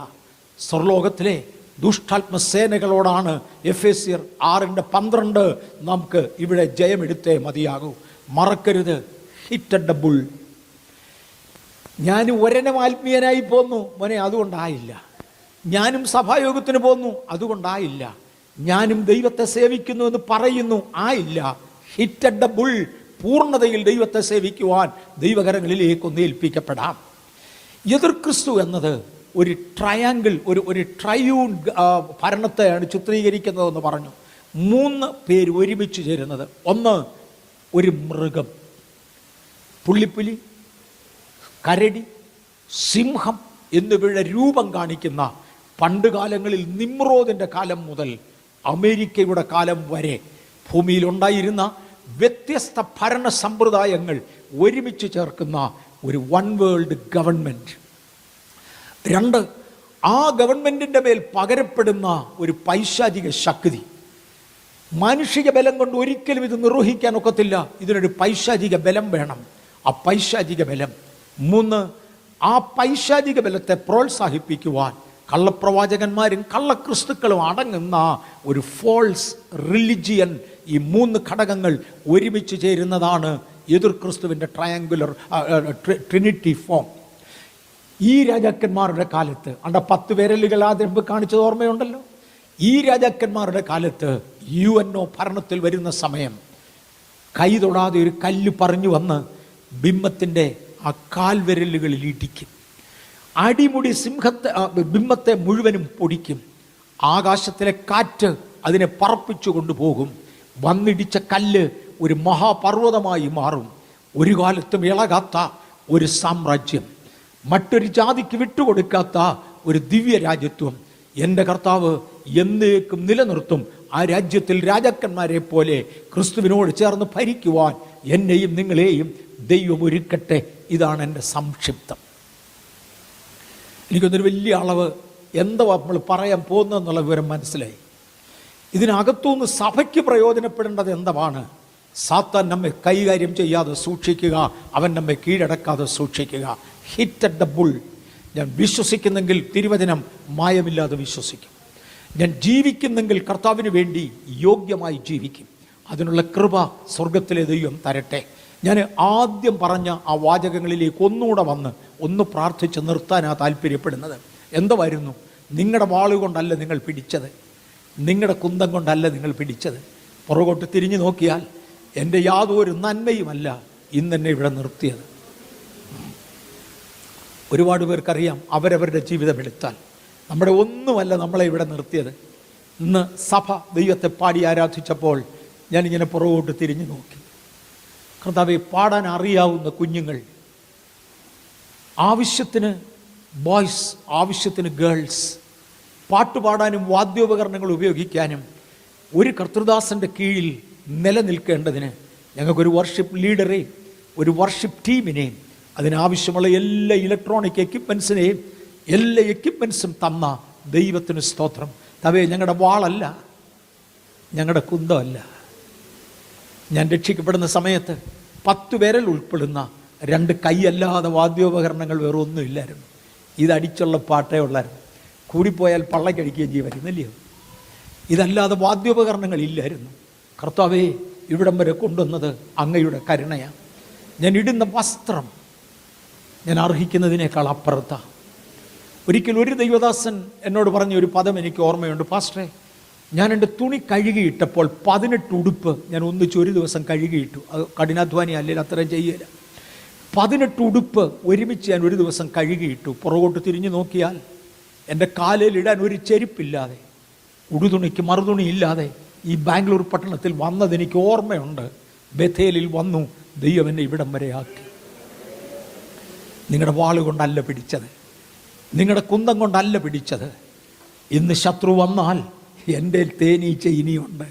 സ്വർലോകത്തിലെ ദുഷ്ടാത്മസേനകളോടാണ്. എഫേസ്യർ 6:12 നമുക്ക് ഇവിടെ ജയമെടുത്തേ മതിയാകൂ. മറക്കരുത്. Hit the bull. ഞാനും ഒരെണ്ണം ആത്മീയനായി പോന്നു മോനെ, അതുകൊണ്ടായില്ല. ഞാനും സഭായോഗത്തിന് പോന്നു, അതുകൊണ്ടായില്ല. ഞാനും ദൈവത്തെ സേവിക്കുന്നു എന്ന് പറയുന്നു, ആയില്ല. Hit the bull. പൂർണ്ണതയിൽ ദൈവത്തെ സേവിക്കുവാൻ ദൈവകരങ്ങളിലേക്കൊന്ന് ഏൽപ്പിക്കപ്പെടാം. എതിർ ക്രിസ്തു എന്നത് ഒരു ട്രയാങ്കിൾ, ഒരു ട്രയൂൺ ഭരണത്തെയാണ് ചിത്രീകരിക്കുന്നതെന്ന് പറഞ്ഞു. 3 പേര് ഒരുമിച്ച് ചേരുന്നത്. ഒന്ന്, ഒരു മൃഗം, പുള്ളിപ്പുലി, കരടി, സിംഹം എന്നിവയുടെ രൂപം കാണിക്കുന്ന പണ്ടുകാലങ്ങളിൽ നിമ്രോദിൻ്റെ കാലം മുതൽ അമേരിക്കയുടെ കാലം വരെ ഭൂമിയിലുണ്ടായിരുന്ന വ്യത്യസ്ത ഭരണ സമ്പ്രദായങ്ങൾ ഒരുമിച്ച് ചേർക്കുന്ന ഒരു വൺ വേൾഡ് ഗവൺമെൻറ്. 2, ആ ഗവൺമെൻറ്റിൻ്റെ മേൽ പകരപ്പെടുന്ന ഒരു പൈശാചിക ശക്തി. മാനുഷിക ബലം കൊണ്ട് ഒരിക്കലും ഇത് നിർവഹിക്കാൻ ഒക്കത്തില്ല. ഇതിനൊരു പൈശാചിക ബലം വേണം. ആ പൈശാചിക ബലം. 3, ആ പൈശാചിക ബലത്തെ പ്രോത്സാഹിപ്പിക്കുവാൻ കള്ളപ്രവാചകന്മാരും കള്ളക്രിസ്തുക്കളും അടങ്ങുന്ന ഒരു ഫോൾസ് റിലിജിയൻ. ഈ 3 ഘടകങ്ങൾ ഒരുമിച്ച് ചേരുന്നതാണ് എതിർ ക്രിസ്തുവിൻ്റെ ട്രയാങ്കുലർ ട്രിനിറ്റി ഫോം. ഈ രാജാക്കന്മാരുടെ കാലത്ത് 10 വിരലുകൾ ആദ്യം കാണിച്ചത് ഓർമ്മയുണ്ടല്ലോ. ഈ രാജാക്കന്മാരുടെ കാലത്ത് UNO ഭരണത്തിൽ വരുന്ന സമയം കൈ തൊടാതെ ഒരു കല്ല് പറഞ്ഞു വന്ന് ബിംബത്തിൻ്റെ ആ കാൽവിരലുകളിൽ ഇടിക്കും. അടിമുടി ബിംബത്തെ മുഴുവനും പൊടിക്കും. ആകാശത്തിലെ കാറ്റ് അതിനെ പറപ്പിച്ചു കൊണ്ടുപോകും. വന്നിടിച്ച കല്ല് ഒരു മഹാപർവ്വതമായി മാറും. ഒരു കാലത്തും ഇളകാത്ത ഒരു സാമ്രാജ്യം, മറ്റൊരു ജാതിക്ക് വിട്ടുകൊടുക്കാത്ത ഒരു ദിവ്യ രാജ്യത്വം. എൻ്റെ കർത്താവ് എന്നേക്കും നിലനിർത്തും. ആ രാജ്യത്തിൽ രാജാക്കന്മാരെ പോലെ ക്രിസ്തുവിനോട് ചേർന്ന് ഭരിക്കുവാൻ എന്നെയും നിങ്ങളെയും ദൈവം ഒരുക്കട്ടെ. ഇതാണ് എൻ്റെ സംക്ഷിപ്തം. എനിക്കൊന്നൊരു വലിയ അളവ് എന്താ നമ്മൾ പറയാൻ പോകുന്നതെന്നുള്ള വിവരം മനസ്സിലായി. ഇതിനകത്തുനിന്ന് സഭയ്ക്ക് പ്രയോജനപ്പെടേണ്ടത് എന്താണ്? സാത്താൻ നമ്മെ കൈകാര്യം ചെയ്യാതെ സൂക്ഷിക്കുക, അവൻ നമ്മെ കീഴടക്കാതെ സൂക്ഷിക്കുക. Hit at the bull. ഞാൻ വിശ്വസിക്കുന്നെങ്കിൽ തിരുവചനം മായമില്ലാതെ വിശ്വസിക്കും. ഞാൻ ജീവിക്കുന്നെങ്കിൽ കർത്താവിന് വേണ്ടി യോഗ്യമായി ജീവിക്കും. അതിനുള്ള കൃപ സ്വർഗത്തിലെ ദൈവം തരട്ടെ. ഞാൻ ആദ്യം പറഞ്ഞ ആ വാചകങ്ങളിലേക്ക് ഒന്നുകൂടെ വന്ന് ഒന്ന് പ്രാർത്ഥിച്ച് നിർത്താനാണ് താല്പര്യപ്പെടുന്നത്. എന്തായിരുന്നു? നിങ്ങളുടെ വാളുകൊണ്ടല്ല നിങ്ങൾ പിടിച്ചത്, നിങ്ങളുടെ കുന്തം കൊണ്ടല്ല നിങ്ങൾ പിടിച്ചത്. പുറകോട്ട് തിരിഞ്ഞു നോക്കിയാൽ എൻ്റെ യാതൊരു നന്മയുമല്ല ഇന്നെന്നെ ഇവിടെ നിർത്തിയത്. ഒരുപാട് പേർക്കറിയാം അവരവരുടെ ജീവിതം എടുത്താൽ നമ്മുടെ ഒന്നുമല്ല നമ്മളെ ഇവിടെ നിർത്തിയത്. ഇന്ന് സഭ ദൈവത്തെ പാടി ആരാധിച്ചപ്പോൾ ഞാനിങ്ങനെ പുറകോട്ട് തിരിഞ്ഞു നോക്കി. കർത്താവെ, പാടാൻ അറിയാവുന്ന കുഞ്ഞുങ്ങൾ, ആവശ്യത്തിന് ബോയ്സ്, ആവശ്യത്തിന് ഗേൾസ്, പാട്ടുപാടാനും വാദ്യോപകരണങ്ങൾ ഉപയോഗിക്കാനും ഒരു കർത്തൃദാസൻ്റെ കീഴിൽ നിലനിൽക്കേണ്ടതിന് ഞങ്ങൾക്കൊരു വർഷിപ്പ് ലീഡറെയും ഒരു വർഷിപ്പ് ടീമിനെയും അതിനാവശ്യമുള്ള എല്ലാ ഇലക്ട്രോണിക് എക്യുപ്മെൻസിനെയും എല്ലാ എക്യുപ്മെൻസും തന്ന ദൈവത്തിന് സ്തോത്രം. തവേ, ഞങ്ങളുടെ വാളല്ല, ഞങ്ങളുടെ കുന്തമല്ല. ഞാൻ രക്ഷിക്കപ്പെടുന്ന സമയത്ത് 10 പേരിൽ ഉൾപ്പെടുന്ന 2 കൈയല്ലാതെ വാദ്യോപകരണങ്ങൾ വേറെ ഒന്നും ഇല്ലായിരുന്നു. ഇതടിച്ചുള്ള പാട്ടേ ഉള്ളായിരുന്നു. കൂടിപ്പോയാൽ പള്ളക്കടിക്കുകയും ചെയ്യുമായിരുന്നല്ലയോ. ഇതല്ലാതെ വാദ്യോപകരണങ്ങൾ ഇല്ലായിരുന്നു. കർത്താവേ, ഇവിടം വരെ കൊണ്ടുവന്നത് അങ്ങയുടെ കരുണയാണ്. ഞാൻ ഇടുന്ന വസ്ത്രം ഞാൻ അർഹിക്കുന്നതിനേക്കാൾ അപ്പുറത്താണ്. ഒരിക്കൽ ഒരു ദൈവദാസൻ എന്നോട് പറഞ്ഞ ഒരു പദം എനിക്ക് ഓർമ്മയുണ്ട്. പാസ്റ്ററെ, ഞാൻ എൻ്റെ തുണി കഴുകിയിട്ടപ്പോൾ 18 ഉടുപ്പ് ഞാൻ ഒന്നിച്ച് ഒരു ദിവസം കഴുകിയിട്ടു. അത് കഠിനാധ്വാനി അല്ലെങ്കിൽ അത്രയും ചെയ്യില്ല. 18 ഉടുപ്പ് ഒരുമിച്ച് ഞാൻ ഒരു ദിവസം കഴുകിയിട്ടു. പുറകോട്ട് തിരിഞ്ഞു നോക്കിയാൽ എൻ്റെ കാലിലിടാൻ ഒരു ചെരുപ്പില്ലാതെ, ഉടുതുണിക്ക് മറുതുണി ഇല്ലാതെ ഈ ബാംഗ്ലൂർ പട്ടണത്തിൽ വന്നതെനിക്ക് ഓർമ്മയുണ്ട്. ബഥേലിൽ വന്നു, ദൈവം എന്നെ ഇവിടം വരെ ആക്കി. നിങ്ങളുടെ വാളുകൊണ്ടല്ല പിടിച്ചത്, നിങ്ങളുടെ കുന്തം കൊണ്ടല്ല പിടിച്ചത്. ഇന്ന് ശത്രു വന്നാൽ എൻ്റെ തേനീച്ച ഇനിയുണ്ട്.